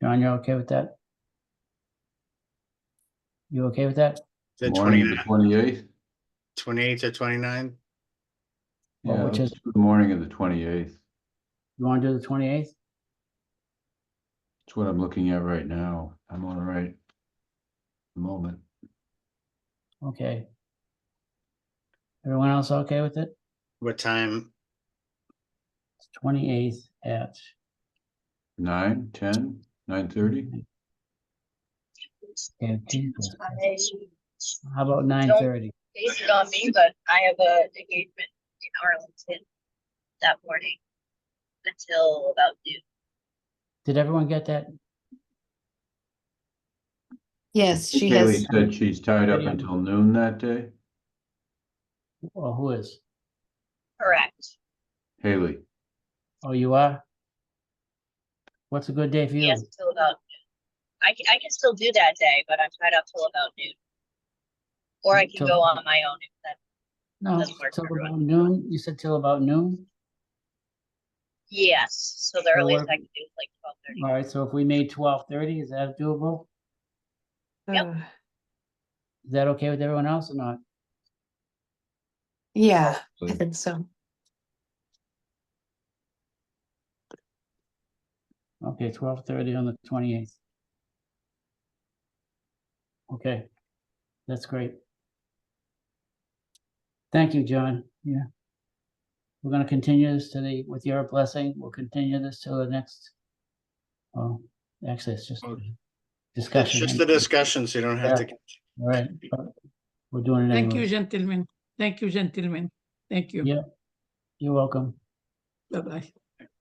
John, you're okay with that? You okay with that? The Morning of the 28th? 28th or 29th? Well, Yeah, which let's is- do the morning of the 28th. You wanna do the 28th? That's what I'm looking at right now. I'm on the right moment. Okay. Everyone else okay with it? What time? 28th at 9, 10, 9:30? Okay, Jesus. I How about 9:30? base it on me, but I have a engagement in Arlington that morning until about noon. Did everyone get that? Yes, she Haley has. said she's tied up Yeah. until noon that day. Or who is? Correct. Haley, Oh, you are? What's a good day for you? Yes, until about noon. I can still do that day, but I'm tied up till about noon. Or I can Till- go on my own if that. No, doesn't work till for about noon? You said till about noon? Yes, so the So earliest what- I can do is like 12:30. All right, so if we made 12:30, is that doable? Yep. Is that okay with everyone else or not? Yeah, I so think so. Okay, 12:30 on the 28th. Okay, that's great. Thank you, John. Yeah. We're gonna continue this with your blessing, we'll continue this till the next. Oh, actually, it's just Okay. It's discussion. just the discussion, so you don't have to. All right, but we're doing it Thank you, anyway. gentlemen. Thank you, gentlemen. Thank you. Yeah, you're welcome. Bye-bye.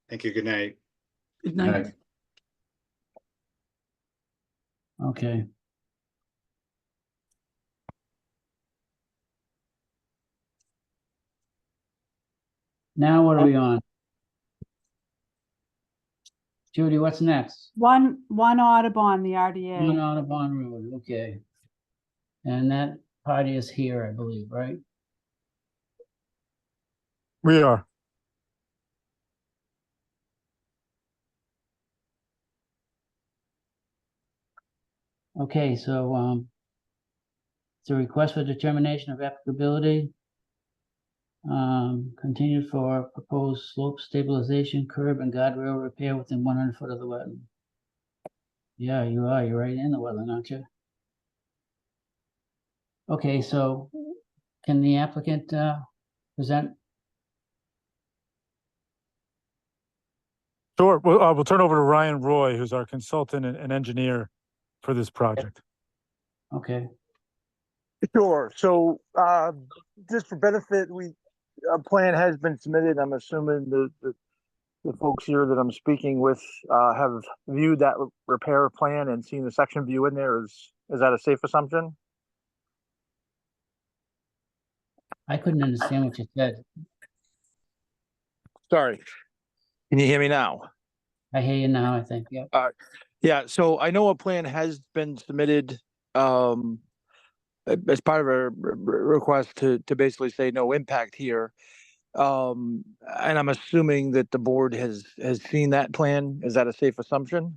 Thank you, good night. Good night. night. Okay. Now what are we on? Judy, what's next? One Audubon, the One RDA. Audubon Road, okay. And that party is here, I believe, right? We are. Okay, so, it's a request for determination of applicability. Continued for proposed slope stabilization, curb and guardrail repair within 100 foot of the wetland. Yeah, you are. You're right in the wetland, aren't you? Okay, so can the applicant, present? Sure. We'll turn over to Ryan Roy, who's our consultant and engineer for this project. Okay, Sure. So, just for benefit, a plan has been submitted. I'm assuming the folks here that I'm speaking with, have viewed that repair plan and seen the section view in there. Is that a safe assumption? I couldn't understand what you said. Sorry. Can you hear me now? I hear you now, I think, yeah. Yeah, so I know a plan has been submitted, as part of a request to basically say no impact here. And I'm assuming that the board has seen that plan. Is that a safe assumption?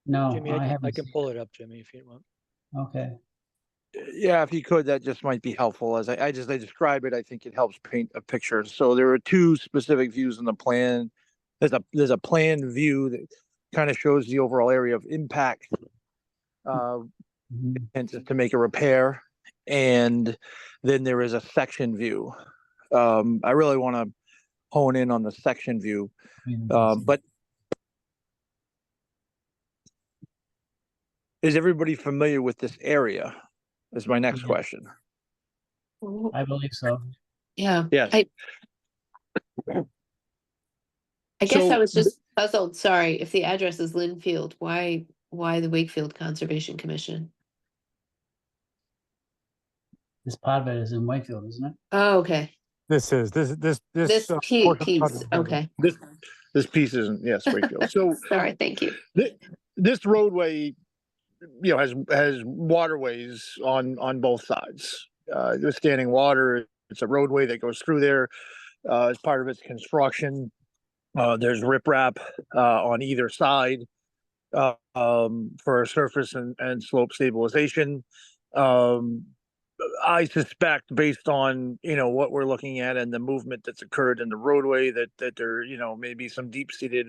No, Jimmy, I I haven't. can pull it up, Jimmy, if you want. Okay, Yeah, if you could, that just might be helpful. As I describe it, I think it helps paint a picture. So there are two specific views in the plan. There's a plan view that kind of shows the overall area of impact, Mhm. and to make a repair. And then there is a section view. I really want to hone in on the section view. But is everybody familiar with this area? Is my next Yeah. question. I believe so. Yeah. Yes. I guess So I was just puzzled, sorry, if the address is Linfield, why the Wakefield Conservation Commission? This part of it is in Wakefield, isn't it? Oh, okay. This This This portion of the piece, project is okay. this piece isn't, yes, Wakefield. So Sorry, thank you. this roadway, has waterways on both sides. There's standing water. It's a roadway that goes through there. As part of its construction, there's riprap on either side, for surface and slope stabilization. I suspect, based on what we're looking at and the movement that's occurred in the roadway, that there maybe some deep-seated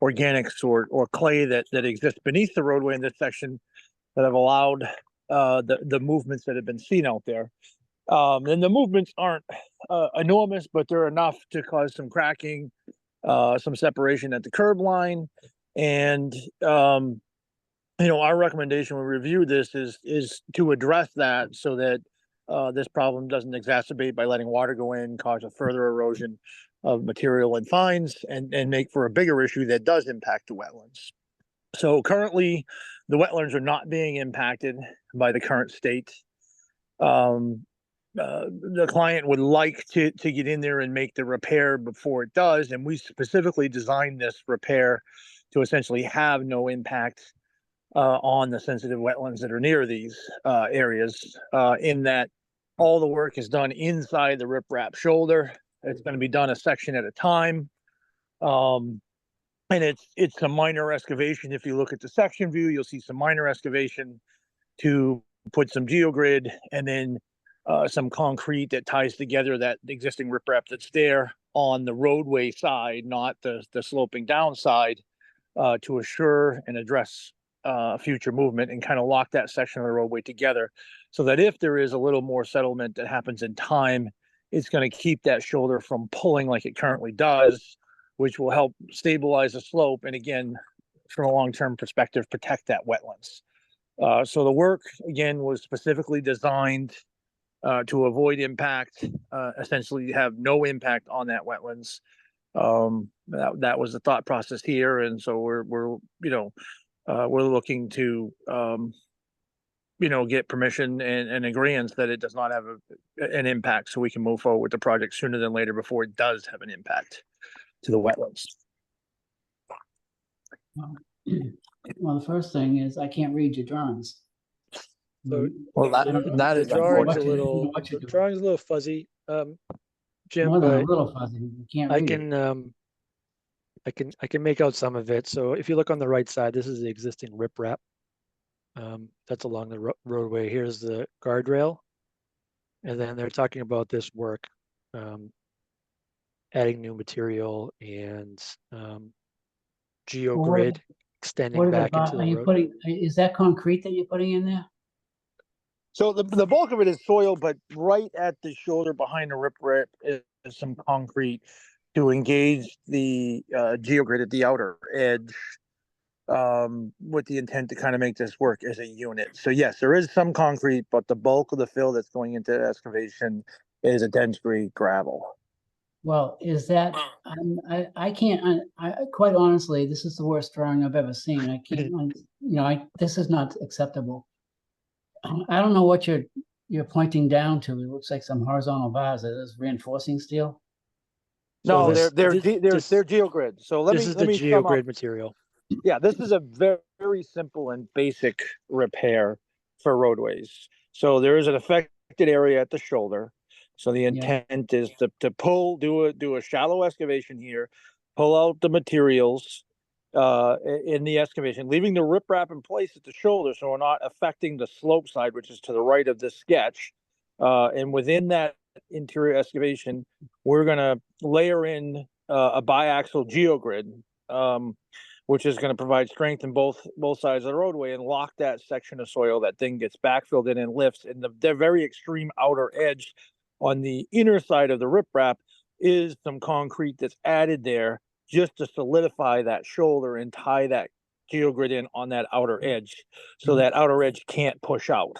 organics or clay that exists beneath the roadway in this section that have allowed the movements that have been seen out there. And the movements aren't enormous, but they're enough to cause some cracking, some separation at the curb line, and our recommendation when we review this is to address that so that this problem doesn't exacerbate by letting water go in, cause a further erosion of material and fines, and make for a bigger issue that does impact the wetlands. So currently, the wetlands are not being impacted by the current state. The client would like to get in there and make the repair before it does, and we specifically designed this repair to essentially have no impact on the sensitive wetlands that are near these areas, in that all the work is done inside the riprap shoulder. It's going to be done a section at a time. And it's a minor excavation. If you look at the section view, you'll see some minor excavation to put some geogrid and then some concrete that ties together that existing riprap that's there on the roadway side, not the sloping down side, to assure and address future movement and kind of lock that section of the roadway together so that if there is a little more settlement that happens in time, it's going to keep that shoulder from pulling like it currently does, which will help stabilize the slope. And again, from a long-term perspective, protect that wetlands. So the work, again, was specifically designed to avoid impact, essentially have no impact on that wetlands. That was the thought process here. And so we're looking to, get permission and agreement that it does not have an impact, so we can move forward with the project sooner than later before it does have an impact to the wetlands. Well, the first thing is I can't read your drawings. So Well, I don't know that the is drawing's what a you- little, what you're the doing. drawing's a little fuzzy. Jim, more than a but little fuzzy. You can't I read it. can, I can make out some of it. So if you look on the right side, this is the existing riprap. That's along the roadway. Here's the guardrail. And then they're talking about this work, adding new material and Well, geogrid extending back into are the you road. putting, is that concrete that you're putting in there? So the bulk of it is soil, but right at the shoulder behind the riprap is some concrete to engage the geogrid at the outer edge, with the intent to kind of make this work as a unit. So yes, there is some concrete, but the bulk of the fill that's going into the excavation is a dense grade gravel. Well, is that, I can't, quite honestly, this is the worst drawing I've ever seen. I can't, this is not acceptable. I don't know what you're pointing down to. It looks like some horizontal bars. Are those reinforcing steel? No, So they're geogrid. So let this is the me sum up. geogrid material. Yeah, this is a very simple and basic repair for roadways. So there is an affected area at the shoulder. So the intent is to do a shallow excavation here, pull out the materials in the excavation, leaving the riprap in place at the shoulder, so we're not affecting the slope side, which is to the right of this sketch. And within that interior excavation, we're gonna layer in a biaxial geogrid, which is going to provide strength in both sides of the roadway and lock that section of soil. That thing gets backfilled in and lifts. And the very extreme outer edge on the inner side of the riprap is some concrete that's added there just to solidify that shoulder and tie that geogrid in on that outer edge, so that outer edge can't push out.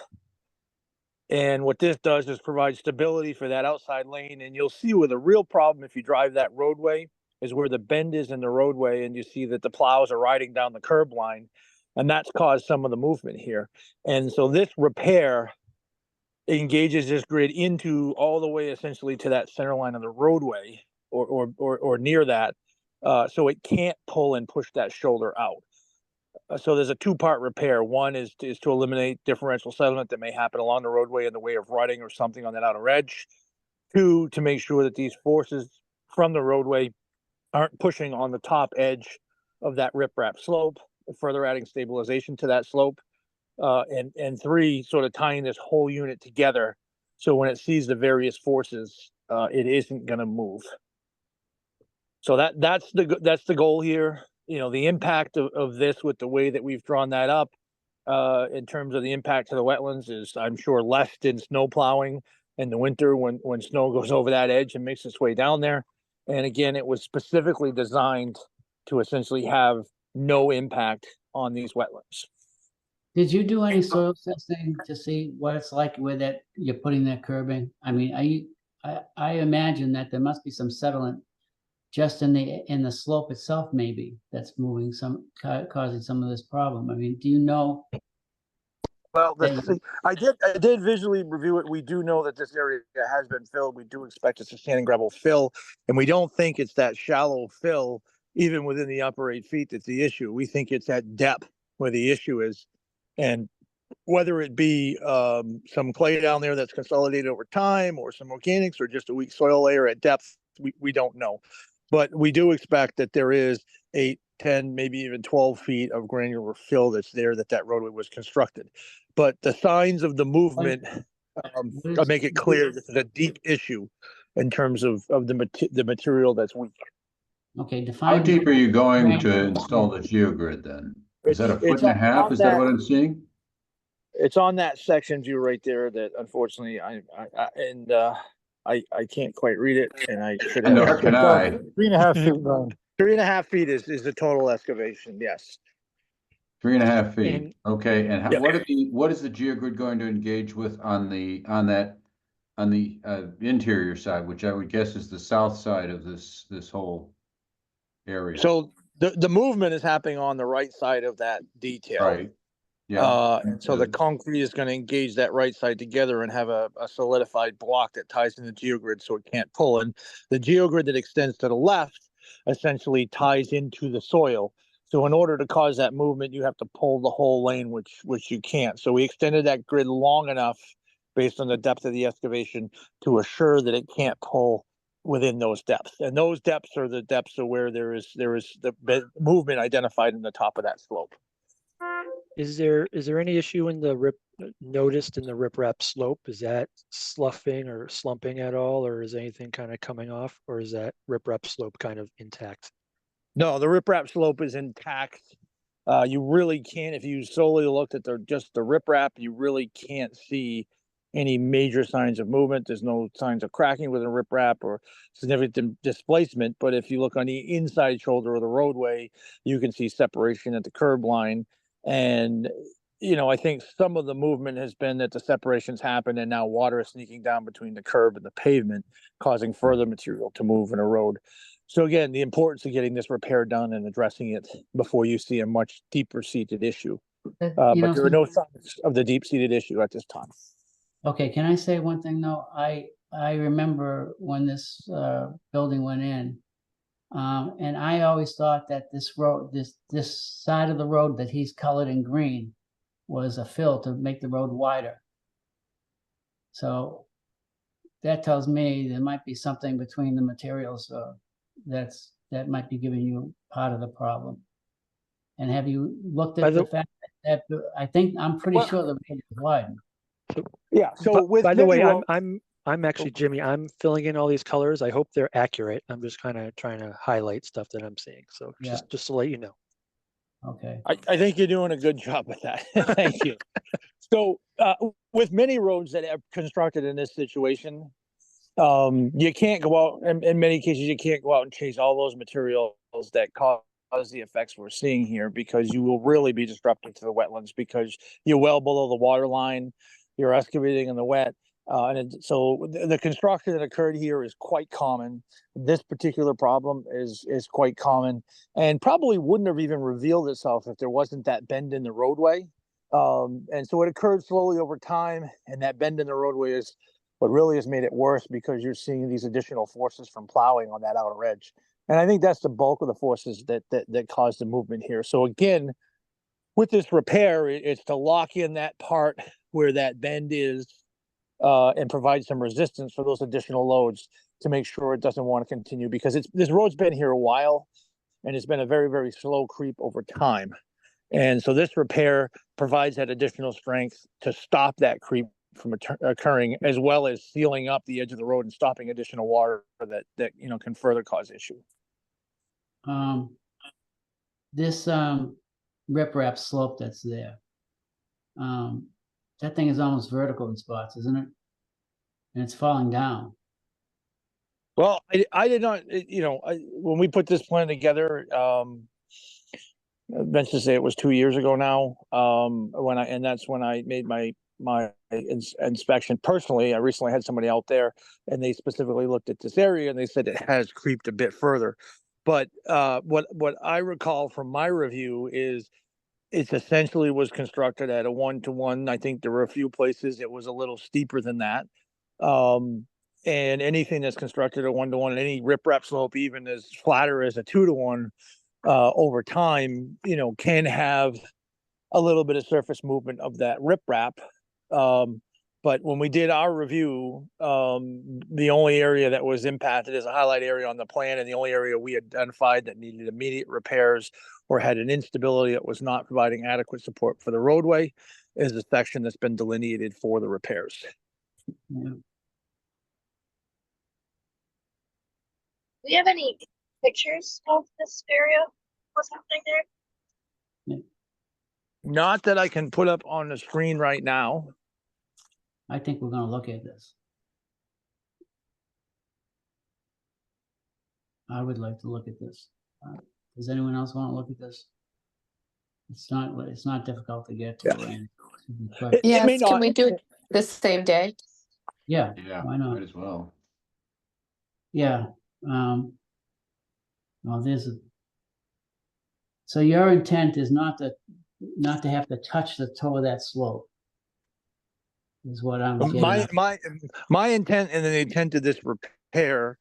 And what this does is provide stability for that outside lane. And you'll see where the real problem, if you drive that roadway, is where the bend is in the roadway, and you see that the plows are riding down the curb line, and that's caused some of the movement here. And so this repair engages this grid into all the way essentially to that center line of the roadway, or near that, so it can't pull and push that shoulder out. So there's a two-part repair. One is to eliminate differential settlement that may happen along the roadway in the way of rutting or something on that outer edge. Two, to make sure that these forces from the roadway aren't pushing on the top edge of that riprap slope, further adding stabilization to that slope. And three, sort of tying this whole unit together, so when it sees the various forces, it isn't going to move. So that's the goal here. You know, the impact of this with the way that we've drawn that up, in terms of the impact to the wetlands, is, I'm sure, less than snow plowing in the winter when snow goes over that edge and makes its way down there. And again, it was specifically designed to essentially have no impact on these wetlands. Did you do any soil testing to see what it's like where that you're putting that curb in? I mean, I imagine that there must be some settlement just in the slope itself, maybe, that's moving causing some of this problem. I mean, do you know? Well, I did visually review it. We do know that this area has been filled. We do expect it's a sand and gravel fill, and we don't think it's that shallow fill, even within the upper 8 feet, that's the issue. We think it's at depth where the issue is. And whether it be some clay down there that's consolidated over time, or some organics, or just a weak soil layer at depth, we don't know. But we do expect that there is 8, 10, maybe even 12 feet of granular fill that's there, that roadway was constructed. But the signs of the movement make it clear this is a deep issue in terms of the material that's weak. Okay, define. How deep are you going to install the geogrid then? Is that a foot and a half? Is that what I'm seeing? It's on that section view right there that unfortunately I can't quite read it, and I should have. Nor can I. 3.5 feet long. 3.5 feet is the total excavation. Yes. 3.5 feet. And- Okay, and Yeah. what is the geogrid going to engage with on the interior side, which I would guess is the south side of this whole area? So the movement is happening on the right side of that detail. Right. Yeah. So the concrete is going to engage that right side together and have a solidified block that ties in the geogrid, so it can't pull. And the geogrid that extends to the left essentially ties into the soil. So in order to cause that movement, you have to pull the whole lane, which you can't. So we extended that grid long enough, based on the depth of the excavation, to assure that it can't pull within those depths. And those depths are the depths of where there is movement identified in the top of that slope. Is there any issue in the noticed in the riprap slope? Is that sloughing or slumping at all, or is anything kind of coming off, or is that riprap slope kind of intact? No, the riprap slope is intact. You really can't, if you solely looked at just the riprap, you really can't see any major signs of movement. There's no signs of cracking within riprap or significant displacement. But if you look on the inside shoulder of the roadway, you can see separation at the curb line. And, you know, I think some of the movement has been that the separations happen and now water is sneaking down between the curb and the pavement, causing further material to move in a road. So again, the importance of getting this repair done and addressing it before you see a much deeper seated issue. But there are no signs of the deep seated issue at this time. Okay, can I say one thing though? I remember when this building went in, and I always thought that this road, this side of the road that he's colored in green, was a fill to make the road wider. So that tells me there might be something between the materials that might be giving you part of the problem. And have you looked at the fact that I'm pretty sure the road is widened. Yeah. So by the way, I'm actually, Jimmy, I'm filling in all these colors. I hope they're accurate. I'm just kind of trying to highlight stuff that I'm seeing. So just to let you know. Okay. I think you're doing a good job with that. Thank you. So with many roads that are constructed in this situation, you can't go out, in many cases, you can't go out and chase all those materials that cause the effects we're seeing here, because you will really be disruptive to the wetlands because you're well below the water line, you're excavating in the wet. So the construction that occurred here is quite common. This particular problem is quite common and probably wouldn't have even revealed itself if there wasn't that bend in the roadway. And so it occurred slowly over time, and that bend in the roadway is what really has made it worse because you're seeing these additional forces from plowing on that outer edge. And I think that's the bulk of the forces that caused the movement here. So again, with this repair, it's to lock in that part where that bend is and provide some resistance for those additional loads to make sure it doesn't want to continue, because this road's been here a while and it's been a very, very slow creep over time. And so this repair provides that additional strength to stop that creep from occurring, as well as sealing up the edge of the road and stopping additional water that can further cause issue. This riprap slope that's there, that thing is almost vertical in spots, isn't it? And it's falling down. Well, I did not, when we put this plan together, let's just say it was 2 years ago now, that's when I made my inspection personally. I recently had somebody out there and they specifically looked at this area and they said it has creeped a bit further. But what I recall from my review is it essentially was constructed at a 1-to-1. I think there were a few places it was a little steeper than that. And anything that's constructed at 1-to-1, and any riprap slope, even as flatter as a 2-to-1, over time, can have a little bit of surface movement of that riprap. But when we did our review, the only area that was impacted is a highlight area on the plan, and the only area we identified that needed immediate repairs or had an instability that was not providing adequate support for the roadway is the section that's been delineated for the repairs. Yeah. Do you have any pictures of this area? What's happening there? Not that I can put up on the screen right now. I think we're going to look at this. I would like to look at this. Does anyone else want to look at this? It's not difficult to get to. Yeah. Yes, can we do it the same day? Yeah, Yeah, why not? might as well. Yeah. Well, so your intent is not to have to touch the toe of that slope, is what I'm getting at. My intent and the intent of this repair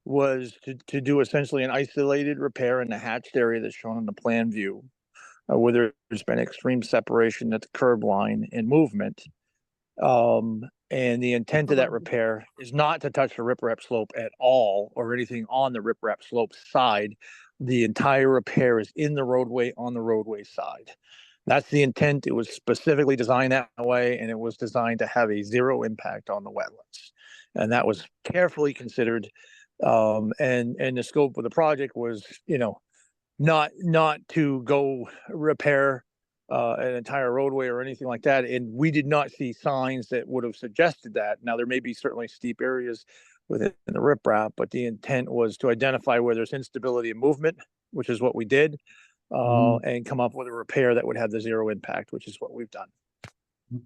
was to do essentially an isolated repair in the hatched area that's shown in the plan view, where there's been extreme separation at the curb line and movement. And the intent of that repair is not to touch the riprap slope at all or anything on the riprap slope side. The entire repair is in the roadway on the roadway side. That's the intent. It was specifically designed that way, and it was designed to have a zero impact on the wetlands. And that was carefully considered. And the scope of the project was, not to go repair an entire roadway or anything like that. And we did not see signs that would have suggested that. Now, there may be certainly steep areas within the riprap, but the intent was to identify where there's instability of movement, which is what we did, and come up with a repair that would have the zero impact, which is what we've done.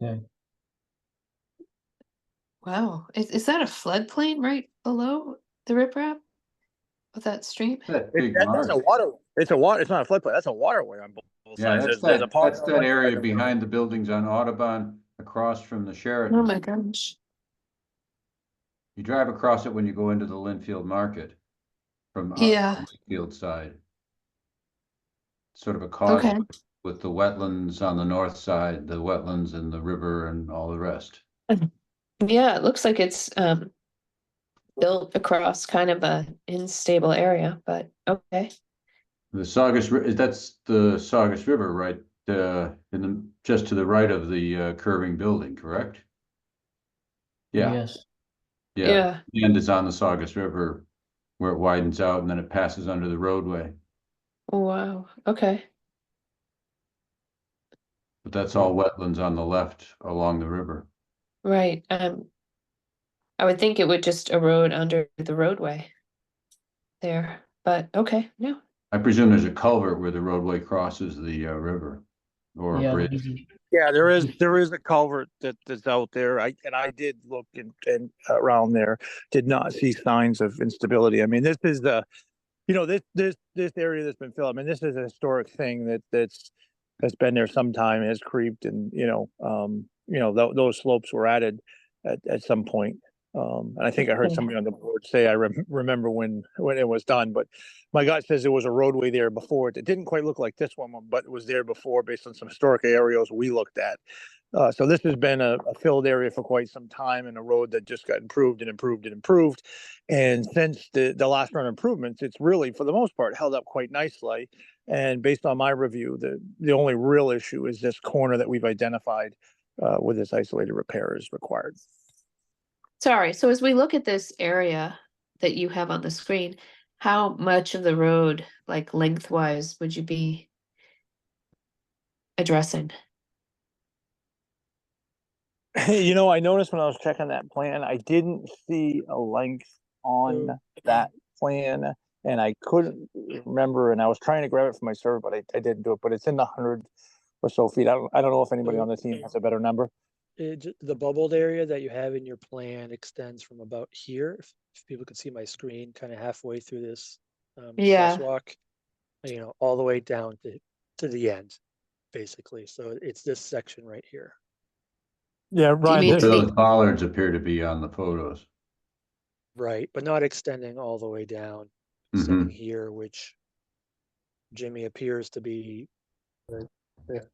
Okay. Wow, is that a floodplain right below the riprap with that stream? That big That's marsh. a water. It's not a floodplain. That's a waterway on both Yeah, sides. that's There's a pond that's on that one area side of the road. behind the buildings on Audubon across from the Sheraton. Oh my gosh. You drive across it when you go into the Linfield Market from Yeah. the Wakefield side. Sort of a Okay. causeway with the wetlands on the north side, the wetlands and the river and all the rest. Yeah, it looks like it's built across kind of a unstable area, but okay. The Saugus, that's the Saugus River, right? Just to the right of the curving building, correct? Yeah, Yes. yeah. The end is on the Saugus River where it widens out and then it passes under the roadway. Wow. Okay. But that's all wetlands on the left along the river. Right. I would think it would just erode under the roadway there, but okay, no. I presume there's a culvert where the roadway crosses the river or a Yeah, bridge. Yeah, there is a culvert that's out there. I did look and around there, did not see signs of instability. I mean, this is the, this area that's been filled. I mean, this is a historic thing that's been there some time, has creeped, and those slopes were added at some point. And I think I heard somebody on the board say, I remember when it was done, but my gut says there was a roadway there before. It didn't quite look like this one, but it was there before based on some historic aerials we looked at. So this has been a filled area for quite some time, and a road that just got improved and improved and improved. And since the last round of improvements, it's really, for the most part, held up quite nicely. And based on my review, the only real issue is this corner that we've identified with this isolated repair is required. Sorry, so as we look at this area that you have on the screen, how much of the road, like lengthwise, would you be addressing? I noticed when I was checking that plan, I didn't see a length on that plan, and I couldn't remember, and I was trying to grab it from my server, but I didn't do it, but it's in the 100 or so feet. I don't know if anybody on the team has a better number. The bubbled area that you have in your plan extends from about here. If people could see my screen, kind of halfway through this crosswalk, all the way down to the end, basically. So it's this section right here. Yeah, Ryan. Those bollards appear to be on the photos. Right, but not extending all the way down, extending here, which Jimmy appears to be the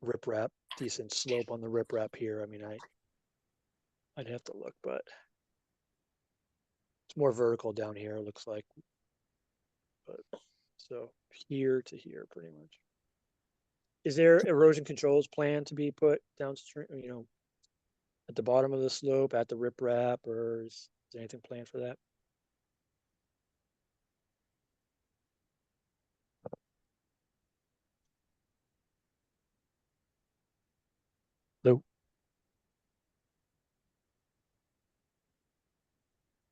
riprap, decent slope on the riprap here. I mean, I'd have to look, but it's more vertical down here, it looks like. But so here to here, pretty much. Is there erosion controls plan to be put downstream, at the bottom of the slope, at the riprap, or is there anything planned for that? No.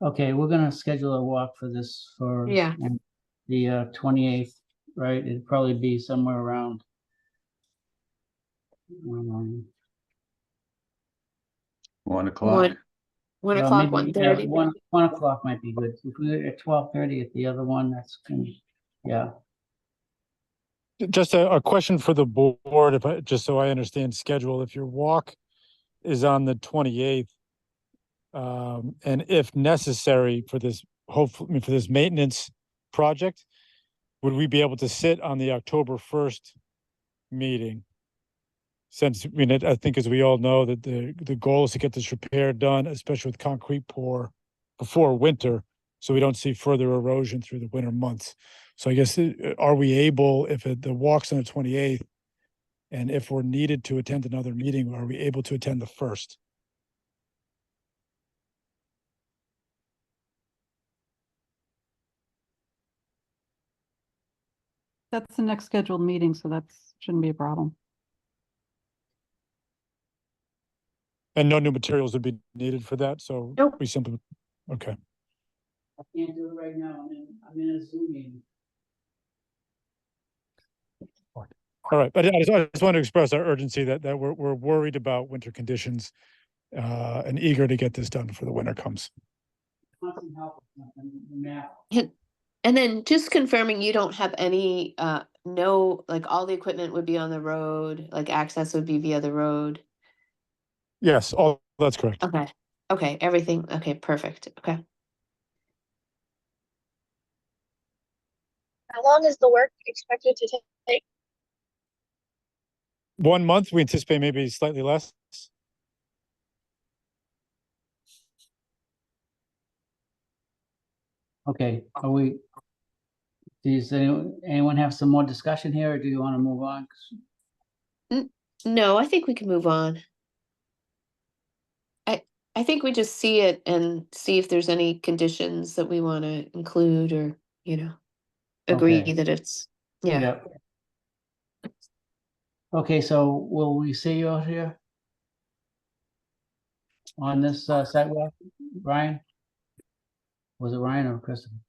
Okay, we're gonna schedule a walk for this for the 28th, right? It'd probably be somewhere around 1 o'clock. 1 o'clock, maybe, 1:30. 1 o'clock might be good. If we're at 12:30 at the other one, that's good. Yeah. Just a question for the board, just so I understand schedule. If your walk is on the 28th, and if necessary for this, hopefully for this maintenance project, would we be able to sit on the October 1st meeting? since, I mean, I think as we all know that the goal is to get this repair done, especially with concrete pour before winter, so we don't see further erosion through the winter months. So I guess, are we able, if the walk's on the 28th, and if we're needed to attend another meeting, are we able to attend the 1st? That's the next scheduled meeting, so that's shouldn't be a problem. And no new materials would be needed for that, so Nope. we simply, okay. I can't do it right now. I'm in a Zoom meeting. All right, but I just want to express our urgency that we're worried about winter conditions, and eager to get this done before the winter comes. Want some help with something now? And then just confirming you don't have any, no, like all the equipment would be on the road, like access would be via the road. Yes, all that's correct. Okay, okay, everything, okay, perfect, okay. How long is the work expected to take? 1 month, we anticipate maybe slightly less. Okay, does anyone have some more discussion here, or do you want to move on? No, I think we can move on. I think we just see it and see if there's any conditions that we want to include or, agree Okay. that it's, yeah. Yep. Okay, so will we see you out here on this sidewalk, Ryan? Was it Ryan or Kristen?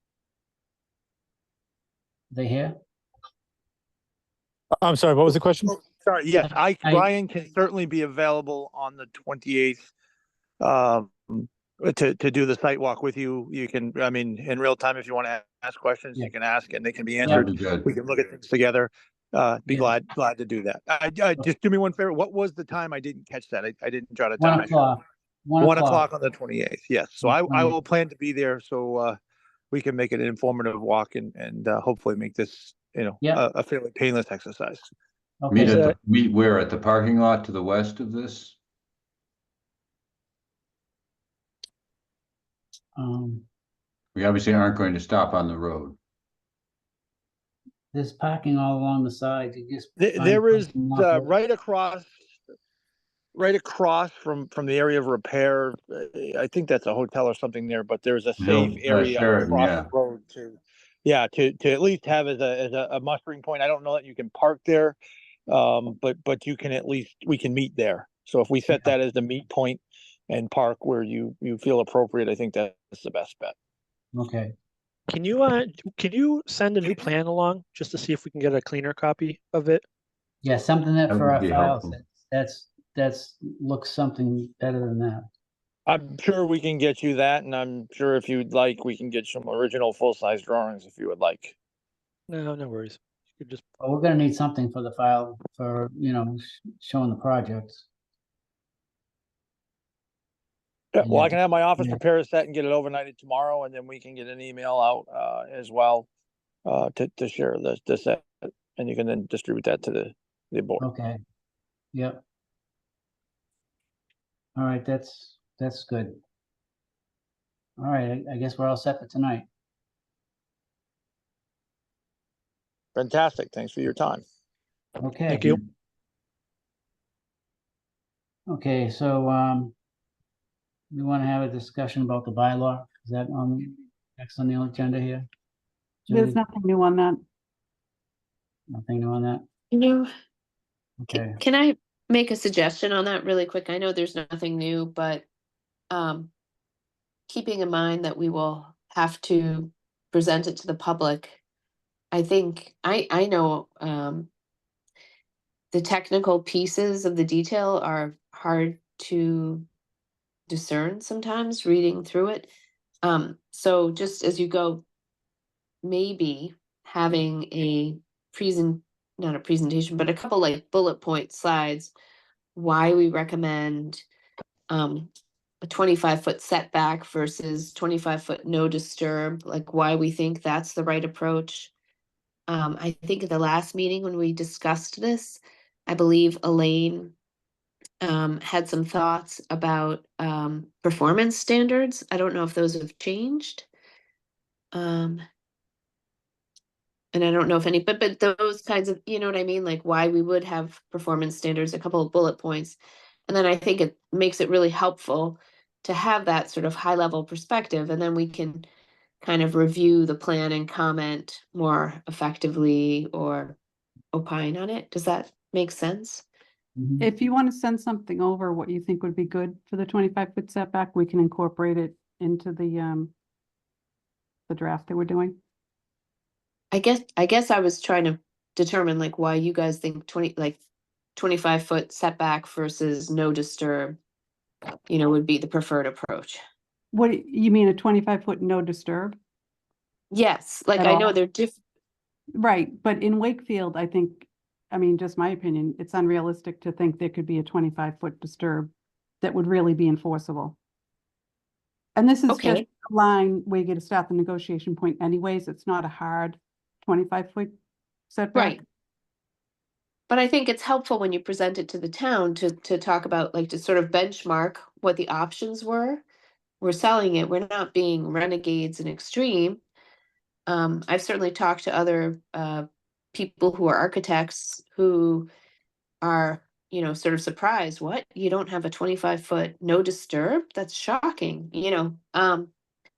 They here? I'm sorry, what was the question? Sorry, yes, I- Brian can certainly be available on the 28th, to do the site walk with you. You can, I mean, in real time, if you want to ask questions, Yeah. you can ask and they can be That'd answered. be good. We can look at things together. Be Yeah. glad to do that. Just do me one favor. What was the time? I didn't catch that. I didn't jot it 1 down. o'clock. 1 o'clock on the 28th. Yes. So I 28th. will plan to be there. So, we can make it an informative walk and hopefully make this, Yeah. a fairly painless exercise. Meet Okay, at where, at the parking lot to the west of this? We obviously aren't going to stop on the road. there's parking all along the side. You just find There is, parking lot there. right across from the area of repair. I think that's a hotel or something there, but there's a safe area Sheraton, across yeah. the road to at least have as a mustering point. I don't know that you can park there, but you can at least, we can meet there. So if we set that as the meet point and park where you feel appropriate, I think that's the best bet. Okay, Can you send a new plan along just to see if we can get a cleaner copy of it? yeah, something that That for would our be files, helpful. that's looks something better than that. I'm sure we can get you that, and I'm sure if you'd like, we can get some original full-size drawings if you would like. No, no worries. You could just But we're gonna need something for the file for, showing the projects. Yeah, And well, I then- can have my office yeah. prepare a set and get it overnighted tomorrow, and then we can get an email out as well to share the set, and you can then distribute that to the board. Okay, yep. All right, that's good. All right, I guess we're all set for tonight. Fantastic. Thanks for your time. Okay. Thank you. Okay, so, we want to have a discussion about the bylaw. Is that next on the agenda here? There's Judy? nothing new on that. Nothing new on that? Okay, Can I make a suggestion on that really quick? I know there's nothing new, but keeping in mind that we will have to present it to the public, I think I know the technical pieces of the detail are hard to discern sometimes reading through it. So just as you go, maybe having not a presentation, but a couple like bullet point slides, why we recommend a 25-foot setback versus 25-foot no disturb, like why we think that's the right approach. I think at the last meeting when we discussed this, I believe Elaine had some thoughts about performance standards. I don't know if those have changed. And I don't know if any, but those kinds of, you know what I mean? Like why we would have performance standards, a couple of bullet points. And then I think it makes it really helpful to have that sort of high level perspective. And then we can kind of review the plan and comment more effectively or opine on it. Does that make sense? Mhm. If you want to send something over, what you think would be good for the 25-foot setback, we can incorporate it into the draft that we're doing. I guess I was trying to determine like why you guys think 25-foot setback versus no disturb, would be the preferred approach. What, you mean a 25-foot no disturb? Yes, like At I know all? they're different. Right, but in Wakefield, I think, I mean, just my opinion, it's unrealistic to think there could be a 25-foot disturb that would really be enforceable. And this is just Okay. a line where you get to start the negotiation point anyways. It's not a hard 25-foot setback. Right. But I think it's helpful when you present it to the town to talk about, like, to sort of benchmark what the options were. We're selling it, we're not being renegades and extreme. I've certainly talked to other people who are architects who are, sort of surprised. What? You don't have a 25-foot no disturb? That's shocking, Well,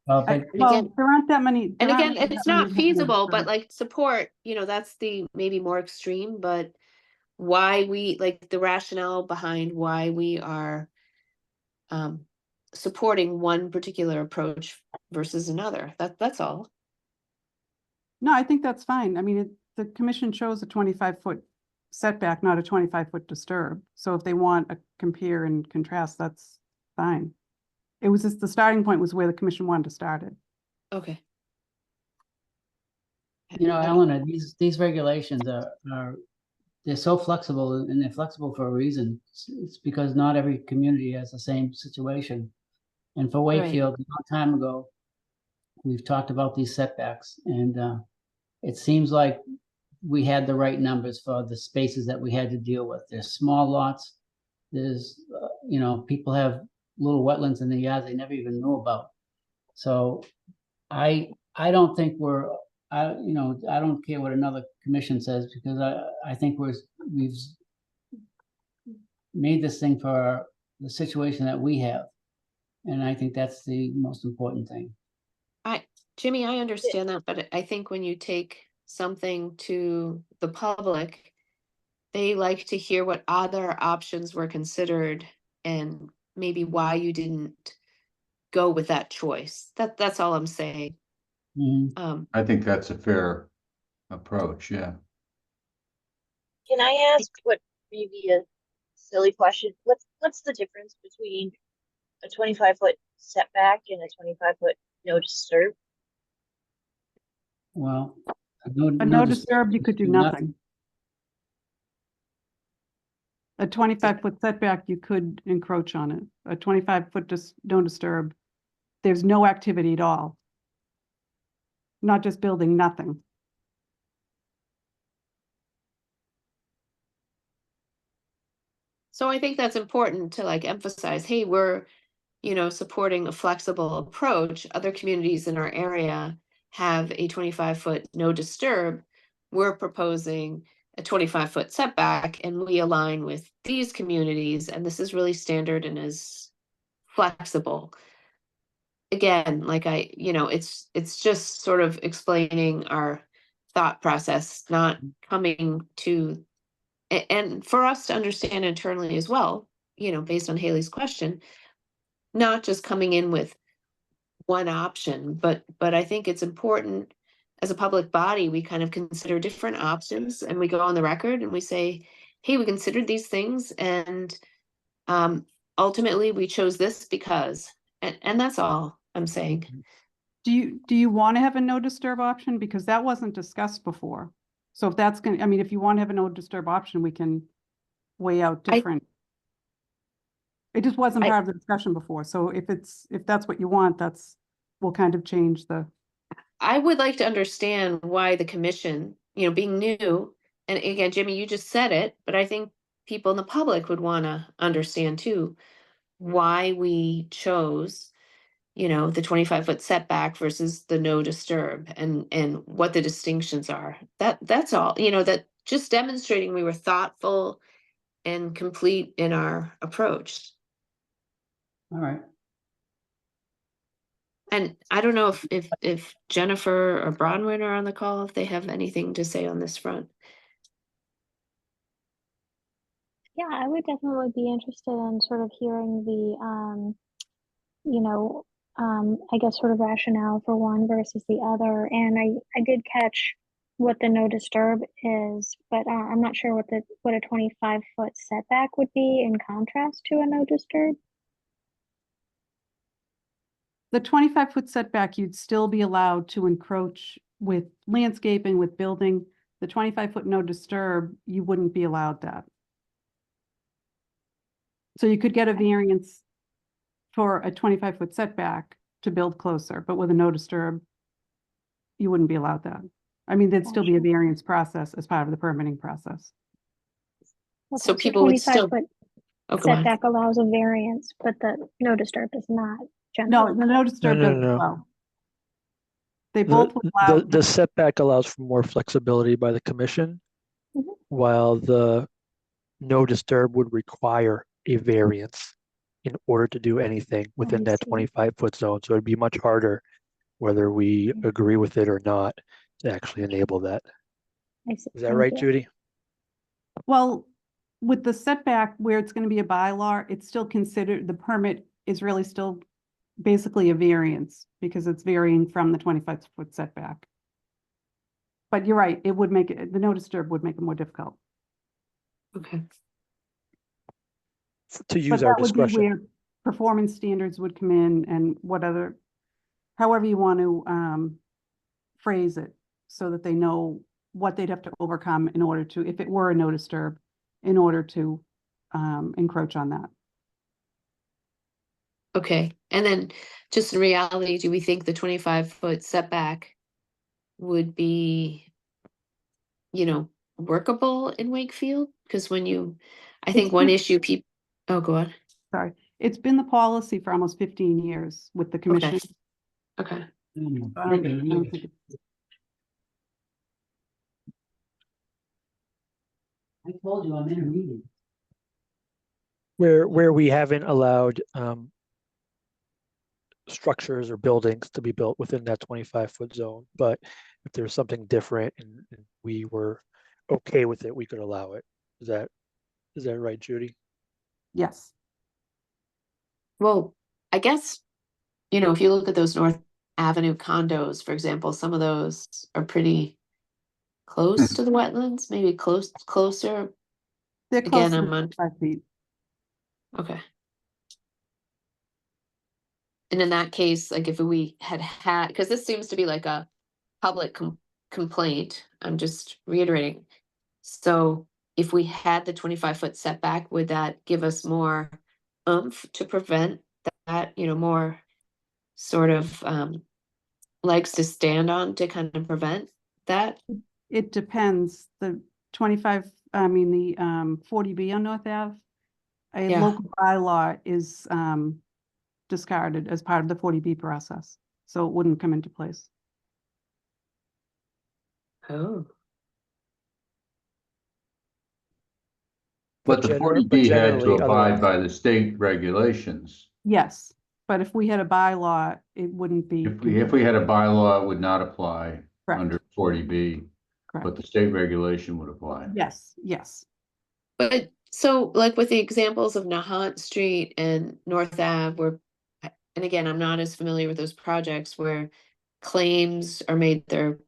Well, again, there aren't that many. and there aren't again, that it's many not that have no feasible, but disturb. like support, that's the maybe more extreme, but why we like the rationale behind why we are supporting one particular approach versus another. That's all. No, I think that's fine. I mean, the commission chose a 25-foot setback, not a 25-foot disturb. So if they want a compare and contrast, that's fine. It was just the starting point was where the commission wanted to start it. Okay. Eleanor, these regulations they're so flexible, and they're flexible for a reason. It's because not every community has the same situation. And for Right. Wakefield, a long time ago, we've talked about these setbacks, and it seems like we had the right numbers for the spaces that we had to deal with. There's small lots. There's, people have little wetlands in their yards they never even knew about. So I don't think I don't care what another commission says, because I think we've made this thing for the situation that we have. And I think that's the most important thing. Jimmy, I understand that, but I think when you take something to the public, they like to hear what other options were considered and maybe why you didn't go with that choice. That's all I'm saying. Mhm. I think that's a fair approach, yeah. Can I ask what maybe a silly question? What's the difference between a 25-foot setback and a 25-foot no disturb? Well, A no disturb, you could do nothing. A 25-foot setback, you could encroach on it. A 25-foot no disturb, there's no activity at all. Not just building, nothing. So I think that's important to like emphasize, hey, we're, supporting a flexible approach. Other communities in our area have a 25-foot no disturb. We're proposing a 25-foot setback, and we align with these communities, and this is really standard and is flexible. Again, like it's just sort of explaining our thought process, not coming to and for us to understand internally as well, based on Haley's question, not just coming in with one option, but I think it's important as a public body, we kind of consider different options, and we go on the record and we say, hey, we considered these things, and ultimately we chose this because, and that's all I'm saying. Do you want to have a no disturb option? Because that wasn't discussed before. So if that's gonna, I mean, if you want to have a no disturb option, we can weigh out different. It just wasn't part of the discussion before. So if that's what you want, we'll kind of change the. I would like to understand why the commission, being new, and again, Jimmy, you just said it, but I think people in the public would want to understand too, why we chose, the 25-foot setback versus the no disturb, and what the distinctions are. That's all, that just demonstrating we were thoughtful and complete in our approach. All right. And I don't know if Jennifer or Bronwyn are on the call, if they have anything to say on this front. Yeah, I would definitely be interested in sort of hearing the, you know, I guess sort of rationale for one versus the other. And I did catch what the no disturb is, but I'm not sure what a 25-foot setback would be in contrast to a no disturb. The 25-foot setback, you'd still be allowed to encroach with landscaping, with building. The 25-foot no disturb, you wouldn't be allowed that. So you could get a variance for a 25-foot setback to build closer, but with a no disturb, you wouldn't be allowed that. I mean, there'd still be a variance process as part of the permitting process. Okay, So people would still. 25-foot setback allows a variance, but the no disturb does not. No, generally. the no disturb No, no, doesn't no. allow. They both would allow. The setback allows for more flexibility by the commission, Mhm. while the no disturb would require a variance in order to do anything within that 25-foot zone. So it'd be much harder, whether we agree with it or not, to actually enable that. I see. Is that Thank right, you. Judy? Well, with the setback where it's going to be a bylaw, it's still considered, the permit is really still basically a variance because it's varying from the 25-foot setback. But you're right, it would make it, the no disturb would make it more difficult. Okay. To use But our that would be discretion. where performance standards would come in and what other, however you want to phrase it, so that they know what they'd have to overcome in order to, if it were a no disturb, in order to encroach on that. Okay, and then just in reality, do we think the 25-foot setback would be, workable in Wakefield? Because I think one issue oh, go on. Sorry, it's been the policy for almost 15 years with the commission. Okay. I don't think it's- I told you I'm in a meeting. Where we haven't allowed structures or buildings to be built within that 25-foot zone. But if there's something different and we were okay with it, we could allow it. Is that right, Judy? Yes. Well, I guess, if you look at those North Avenue condos, for example, some of those are pretty close to the wetlands, maybe closer. They're Again, close to I'm on. 5 feet. Okay. And in that case, like if we had, because this seems to be like a public complaint, I'm just reiterating. So if we had the 25-foot setback, would that give us more oomph to prevent that, more sort of legs to stand on to kind of prevent that? It depends. The 40B on North Ave, a Yeah. local bylaw is discarded as part of the 40B process, so it wouldn't come into place. Oh. But the 40B had to generally, abide otherwise- by the state regulations. Yes, but if we had a bylaw, it wouldn't be. If we had a bylaw, it would not apply Correct. under 40B, but Correct. the state regulation would apply. Yes, yes. But so like with the examples of Nahant Street and North Ave where, and again, I'm not as familiar with those projects where claims are made they're,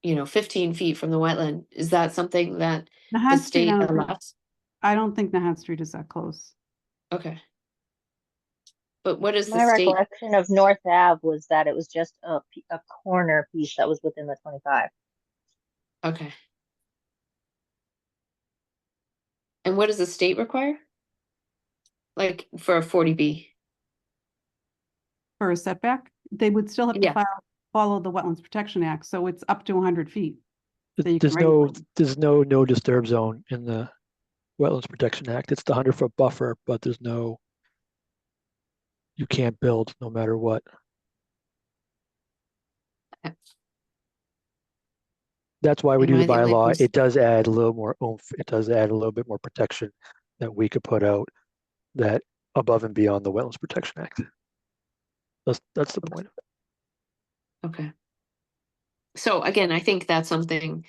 15 feet from the wetland. Is that something that the Nahant Street, state allows? I don't think Nahant Street is that close. Okay. But what is My the state? recollection of North Ave was that it was just a corner piece that was within the 25. Okay. And what does the state require? Like for a 40B? For a setback, they would still have to Yeah. follow the Wetlands Protection Act, so it's up to 100 feet. that you can There's no regulate. no disturb zone in the Wetlands Protection Act. It's the 100-foot buffer, but there's no, you can't build no matter what. That's why we And do the why they might bylaw. be- It does add a little more oomph. It does add a little bit more protection that we could put out that above and beyond the Wetlands Protection Act. That's the point. Okay. So again, I think that's something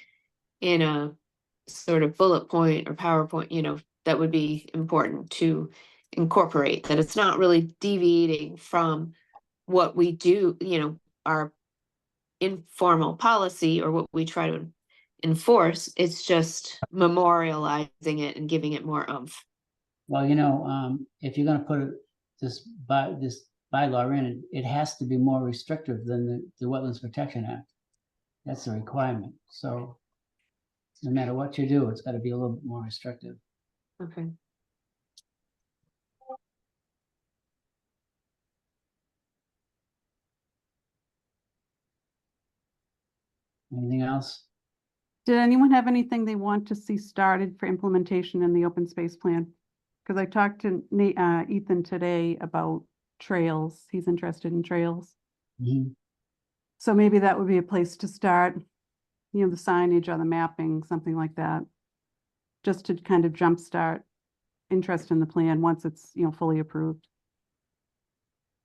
in a sort of bullet point or PowerPoint, you know, that would be important to incorporate, that it's not really deviating from what we do, you know, our informal policy or what we try to enforce. It's just memorializing it and giving it more oomph. Well, you know, if you're gonna put this bylaw in, it has to be more restrictive than the Wetlands Protection Act. That's the requirement. So no matter what you do, it's gotta be a little bit more restrictive. Okay. Anything else? Did anyone have anything they want to see started for implementation in the open space plan? Because I talked to Ethan today about trails. He's interested in trails. Mhm. So maybe that would be a place to start, you know, the signage or the mapping, something like that. Just to kind of jumpstart interest in the plan once it's, you know, fully approved.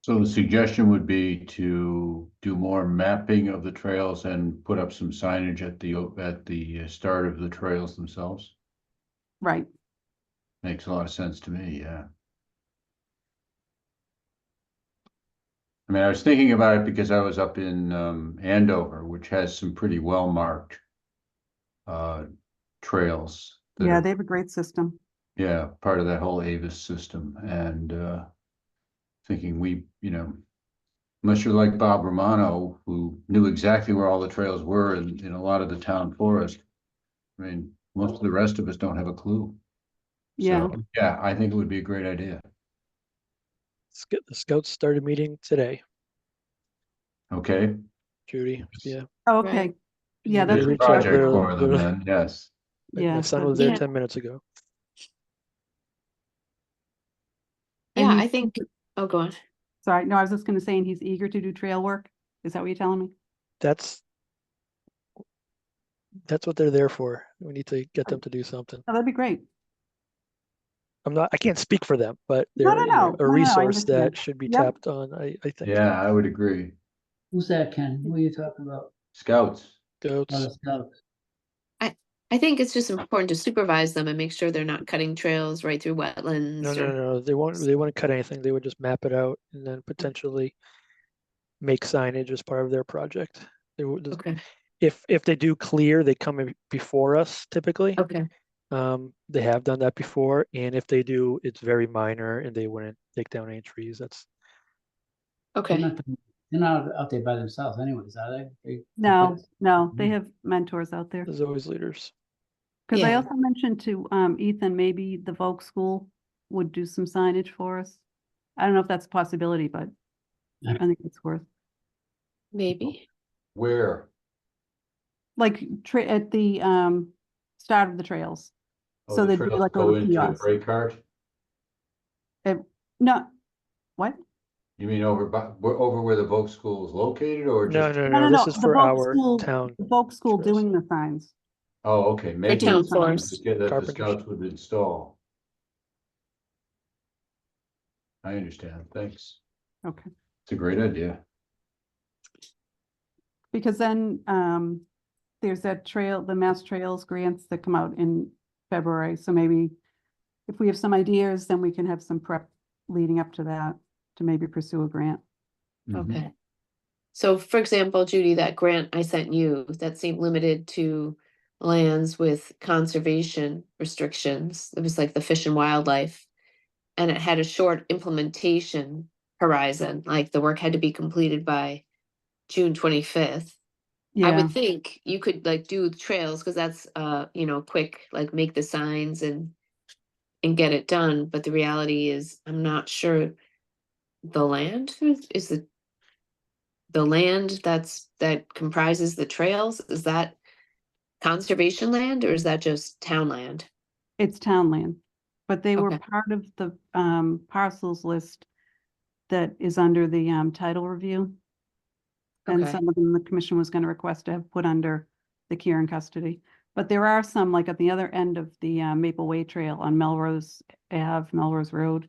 So the suggestion would be to do more mapping of the trails and put up some signage at the start of the trails themselves. Right. Makes a lot of sense to me, yeah. I mean, I was thinking about it because I was up in Andover, which has some pretty well-marked trails. that Yeah, are- they have a great system. Yeah, part of that whole Avis system, and thinking you know, unless you're like Bob Romano, who knew exactly where all the trails were in a lot of the town forest. I mean, most of the rest of us don't have a clue. Yeah. So, yeah, I think it would be a great idea. The scouts started meeting today, Okay, Judy. Yeah. Oh, okay. Right. Yeah, They that's. reached out project there- for them there- then, yes. Yeah. My son so- was there Yeah. 10 minutes ago. and Yeah, he's- I think, oh, go on. Sorry, no, I was just gonna say, and he's eager to do trail work. Is that what you're telling me? That's what they're there for. We need to get them to do something. Oh, that'd be great. I can't speak for them, but No, they're no, no. a No, I resource that understand. should be Yep. tapped on, I think. Yeah, I would agree. Who's that, Ken? Who are you talking about? Scouts. Goats. Oh, the Scouts. I think it's just important to supervise them and make sure they're not cutting trails right through wetlands. No. They won't cut anything. They would just map it out and then potentially make signage as part of their project. They would, Okay, if they do clear, they come in before us typically. okay, They have done that before, and if they do, it's very minor and they wouldn't take down any trees. That's They're okay. not, they're not out there by themselves anyways, are they? No, no, they have mentors out there. there's always leaders. Because I Yeah. also mentioned to Ethan, maybe the Volk School would do some signage for us. I don't know if that's a possibility, but I think it's worth, Maybe. Where? like, at the start of the trails. Oh, So the there'd be trails like a go little into the kiosk. freight cart? No, what? You mean over where the Volk School is located, or No, just? no, this is the for Volk our School- town. The Volk School trails. doing the signs. Oh, okay, making town the signs forest. that the Carpenters. Scouts would install. I understand, thanks. Okay. It's a great idea. Because then there's that trail, the Mass Trails grants that come out in February. So maybe if we have some ideas, then we can have some prep leading up to that to maybe pursue a grant. Mhm. Okay. So for example, Judy, that grant I sent you, that seemed limited to lands with conservation restrictions. It was like the Fish and Wildlife. And it had a short implementation horizon, like the work had to be completed by June 25th. I Yeah, would think you could like do trails because that's you know, quick, like make the signs and get it done. But the reality is I'm not sure the land is the land that comprises the trails, is that conservation land or is that just town land? It's town land, but they were Okay. part of the parcels list that is under the title review. And Okay. some of them the commission was going to request to have put under the care and custody. But there are some, like at the other end of the Maple Way Trail on Melrose Melrose Road.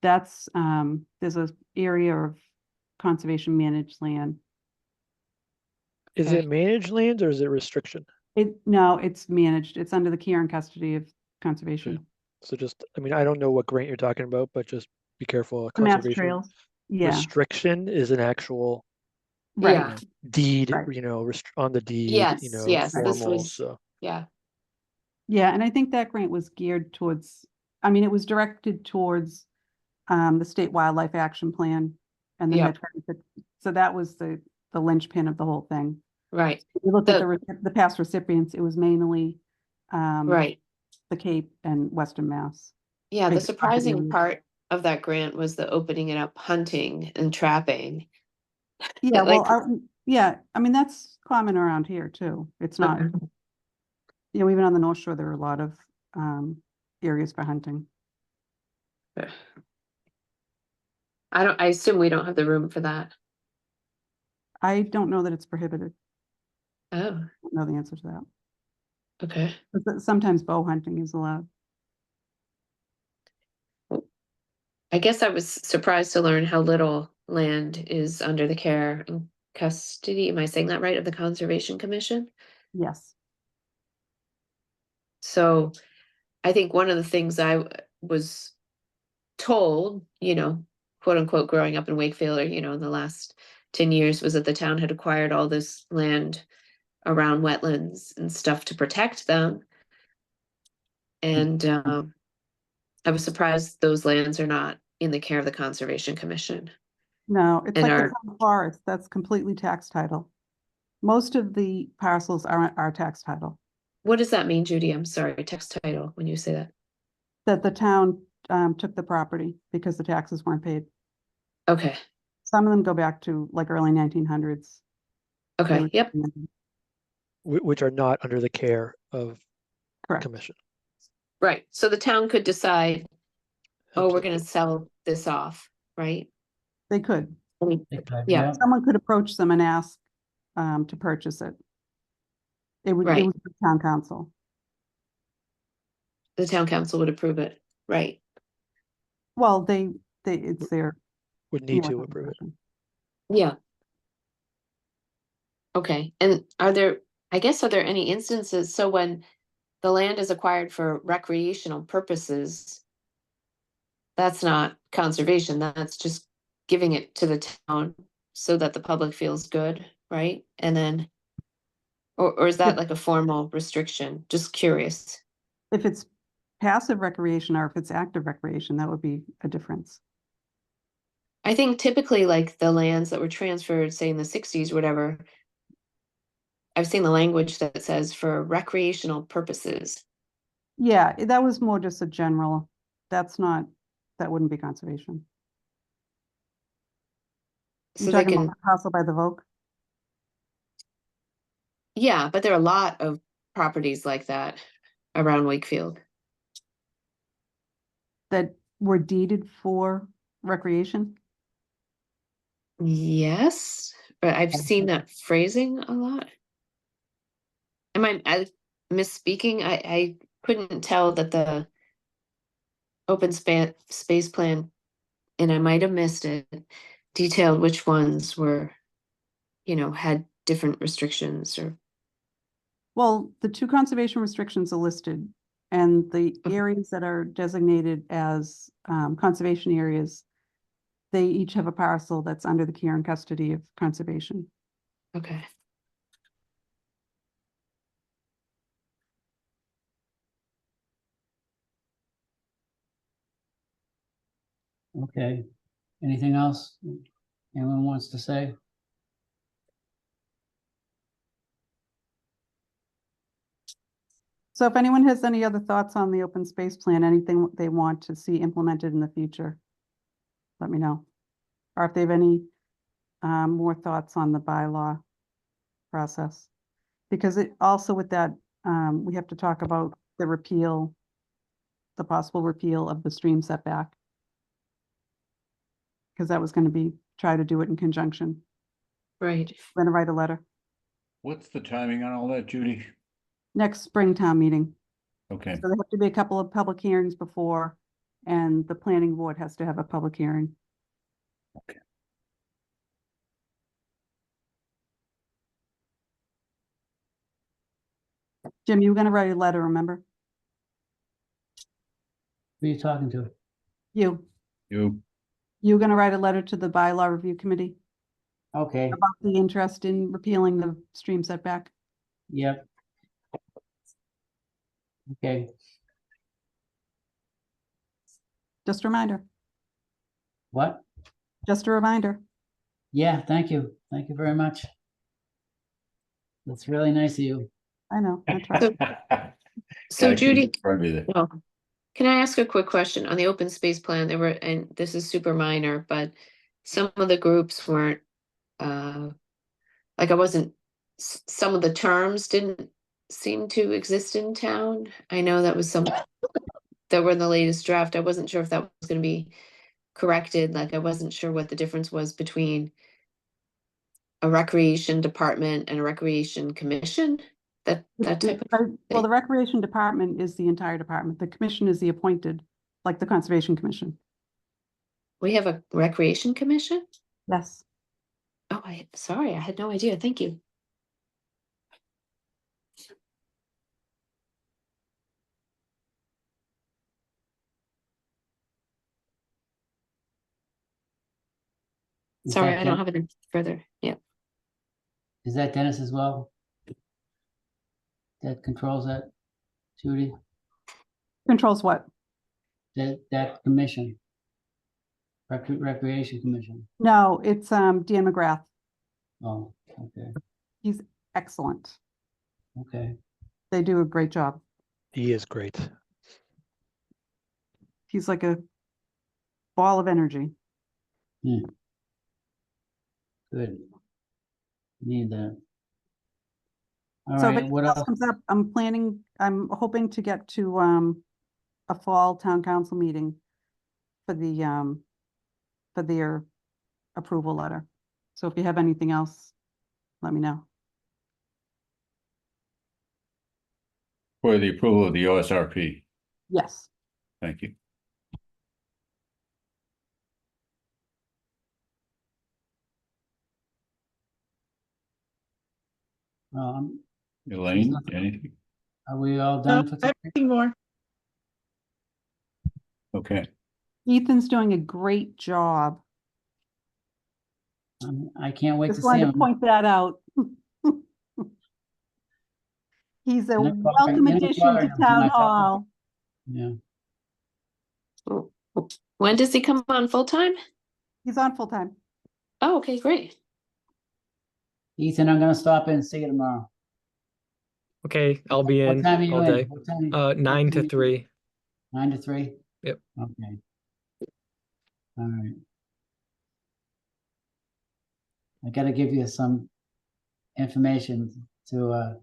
That's, there's a area of conservation managed land. Is Okay. it managed lands or is it restriction? No, it's managed. It's under the care and custody of conservation. So just, I mean, I don't know what grant you're talking about, but just be careful. The Mass Conservation Trails. Yeah, restriction is an actual right, Yeah. deed, right. on the deed, Yes, you know, yes, this formal, was- so. Yeah. Yeah, and I think that grant was geared towards, I mean, it was directed towards the State Wildlife Action Plan and the Yeah. Metro. So that was the linchpin of the whole thing. Right. If you look at The- the past recipients, it was mainly Right. the Cape and Western Mass. Yeah, the Big surprising property. part of that grant was the opening it up hunting and trapping. Yeah, Like, well, yeah, I mean, that's common around here too. It's not, okay. you know, even on the North Shore, there are a lot of areas for hunting. I assume we don't have the room for that. I don't know that it's prohibited. Oh, I don't know the answer to that. okay. But sometimes bow hunting is allowed. I guess I was surprised to learn how little land is under the care and custody. Am I saying that right? Of the Conservation Commission? Yes. So I think one of the things I was told, you know, quote unquote, growing up in Wakefield, or, you know, in the last 10 years, was that the town had acquired all this land around wetlands and stuff to protect them. And I was surprised those lands are not in the care of the Conservation Commission. No, it's And like the are- town forest, that's completely tax title. Most of the parcels are tax title, What does that mean, Judy? I'm sorry, text title, when you say that. that the town took the property because the taxes weren't paid. Okay, Some of them go back to like early 1900s. They okay, were- yep, Which are not under the care of Correct. commission. right. So the town could decide, oh, we're Absolutely. gonna sell this off, right? They could. I mean, They could, yeah, Someone could approach them and ask to purchase it. It would Right. the town council. the town council would approve it, right? Well, it's their. Would need more to approve it. discretion. Yeah. Okay, and are there any instances, so when the land is acquired for recreational purposes, that's not conservation, that's just giving it to the town so that the public feels good, right? And then, or is that If- like a formal restriction? Just curious. If it's passive recreation or if it's active recreation, that would be a difference. I think typically like the lands that were transferred, say in the 60s, whatever, I've seen the language that says for recreational purposes. Yeah, that was more just a general, that wouldn't be conservation. So You're they talking can, about parcel by the Vogue? yeah, but there are a lot of properties like that around Wakefield. That were deeded for recreation? Yes, but I've seen that phrasing a lot. Am I misspeaking? I couldn't tell that the open space plan, and I might have missed it, detailed which ones were, you know, had different restrictions or, Well, the two conservation restrictions are listed, and the Okay. areas that are designated as conservation areas, they each have a parcel that's under the care and custody of conservation. okay. Okay. Anything else anyone wants to say? So if anyone has any other thoughts on the open space plan, anything they want to see implemented in the future, let me know. Or if they have any more thoughts on the bylaw process. Because it also with that, we have to talk about the repeal the possible repeal of the stream setback. Because that was gonna be, try to do it in conjunction. Right. I'm gonna write a letter. What's the timing on all that, Judy? Next spring town meeting. Okay, So there have to be a couple of public hearings before, and the planning board has to have a public hearing. Okay. Jim, you were gonna write a letter, remember? Who are you talking to? You were gonna write a letter to the bylaw review committee Okay, about the interest in repealing the stream setback. yep. Okay, Just a reminder, what? just a reminder. Yeah, thank you. Thank you very much. That's really nice of you. I know, I tried. So Judy, Judy. well, can I ask a quick question on the open space plan? There were, and this is super minor, but some of the groups weren't, like I wasn't, some of the terms didn't seem to exist in town. I know that was some that were in the latest draft. I wasn't sure if that was gonna be corrected. Like I wasn't sure what the difference was between a recreation department and a recreation commission, that type of. Well, the recreation department is the entire department. The commission is the appointed, like the conservation commission. We have a recreation commission? Yes. Oh, sorry, I had no idea. Thank you. Is Sorry, that I don't Den- have any further. Yeah. Is that Dennis as well? That controls that, Judy? Controls what? That commission? Recreation Commission? No, it's Dan McGrath. Oh, okay, He's excellent. okay. They do a great job. He is great. He's like a ball of energy. Good. Need that. All So if right, anything what else else? comes up, I'm hoping to get to a fall town council meeting for their approval letter. So if you have anything else, let me know. For the approval of the OSRP. Yes. Thank you. Elaine, nothing. anything? Are we all done for today? Nothing more. Okay, Ethan's doing a great job. I can't wait to Just see wanted to him. point that out. He's a In the car- welcome in the addition car to and town my phone. hall. Yeah, When does he come on full time? He's on full time. Oh, okay, great. Ethan, I'm gonna stop in and see you tomorrow. Okay, I'll be What in time are you all in? day. What time? 9 what to time you- 3. 9 to 3? Yep. Okay. All right. I gotta give you some information to,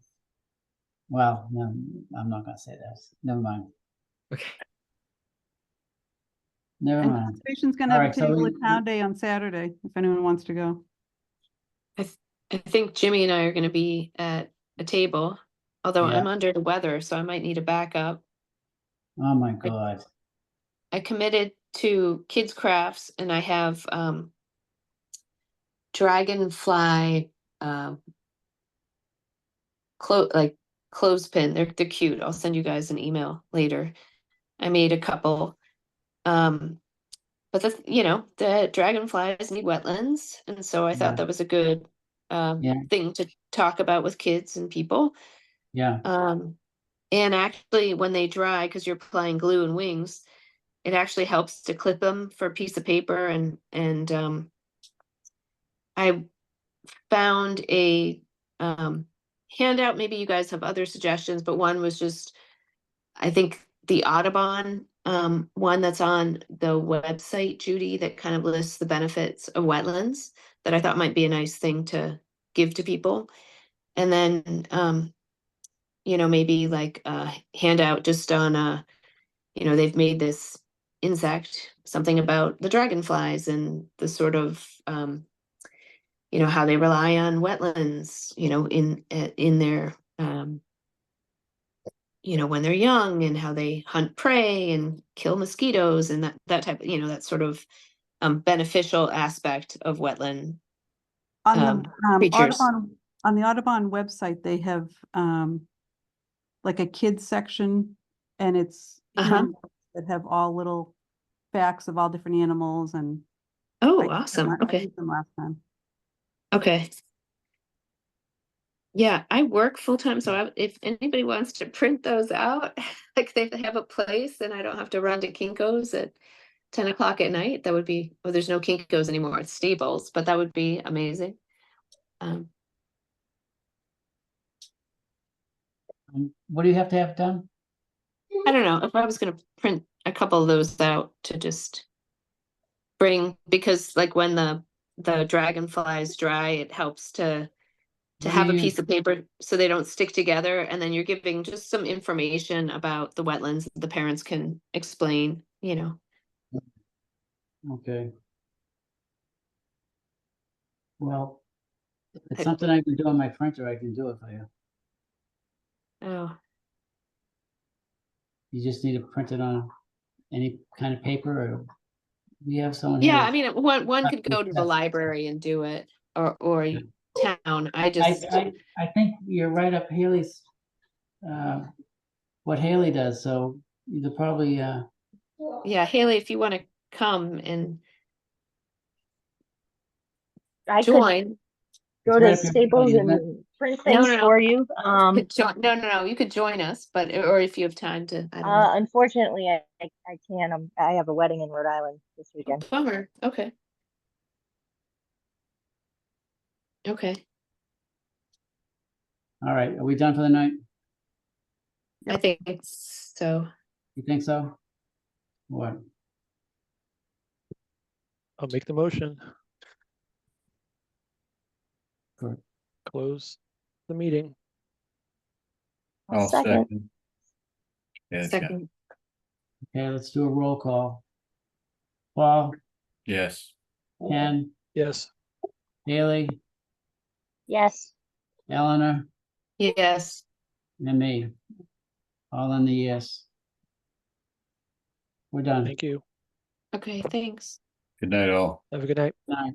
well, no, I'm not gonna say that. Never mind. Okay. Never And mind. Conservation's gonna All have a right, so table we- at Town Day on Saturday, if anyone wants to go. I think Jimmy and I are gonna be at a table, although Yeah. I'm under the weather, so I might need a backup. Oh, my God. I committed to kids crafts and I have dragonfly like clothespin. They're cute. I'll send you guys an email later. I made a couple. But the dragonflies need wetlands, and so I Yeah. thought that was a good Yeah. thing to talk about with kids and people. Yeah. And actually, when they dry, because you're applying glue and wings, it actually helps to clip them for a piece of paper. And I found a handout. Maybe you guys have other suggestions, but one was just, I think the Audubon one that's on the website, Judy, that kind of lists the benefits of wetlands that I thought might be a nice thing to give to people. And then maybe like a handout just on they've made this insect something about the dragonflies and the sort of, how they rely on wetlands, in their, when they're young, and how they hunt prey and kill mosquitoes and that type of, that sort of beneficial aspect of wetland On the creatures. On the Audubon website, they have like a kids section, and it's hearing books that have all little facts of all different animals, and Oh, I used them awesome. la- I Okay. used them last time. Okay. Yeah, I work full time, so if anybody wants to print those out, like they have a place and I don't have to run to Kinko's at 10 o'clock at night, that would be, well, there's no Kinko's anymore, it's Staples, but that would be amazing. What do you have to have done? I don't know if I was gonna print a couple of those out to just bring, because like when the dragonflies dry, it helps to What do have a you piece of paper so they don't stick together, and then you're giving just some information about the wetlands that the parents can explain. Okay. Well, if it's I- something I can do on my printer, I can do it for you. Oh, You just need to print it on any kind of paper, or we have someone yeah, here. I mean, one could go to the library and do it, or town. I think you're right up Haley's, what Haley does, so you could probably, Yeah, Haley, if you want to come and I could join. go It's to right up your Staples alley, isn't it? and print No, things no, no. for you. No, you could join us, but, or if you have time to, I don't know. Unfortunately, I can't. I have a wedding in Rhode Island this weekend. Bummer. Okay. Okay. All right, are we done for the night? I think so. You think so? What? I'll make the motion, Good. close the meeting. I'll Second. Yes, Second. Okay, let's do a roll call. Paul, yes. Ken, Yes. Haley, Yes. Eleanor, Yes. and me. All in the yes. We're done. Thank you. Okay, thanks. Good night, all. Have a good night. Night.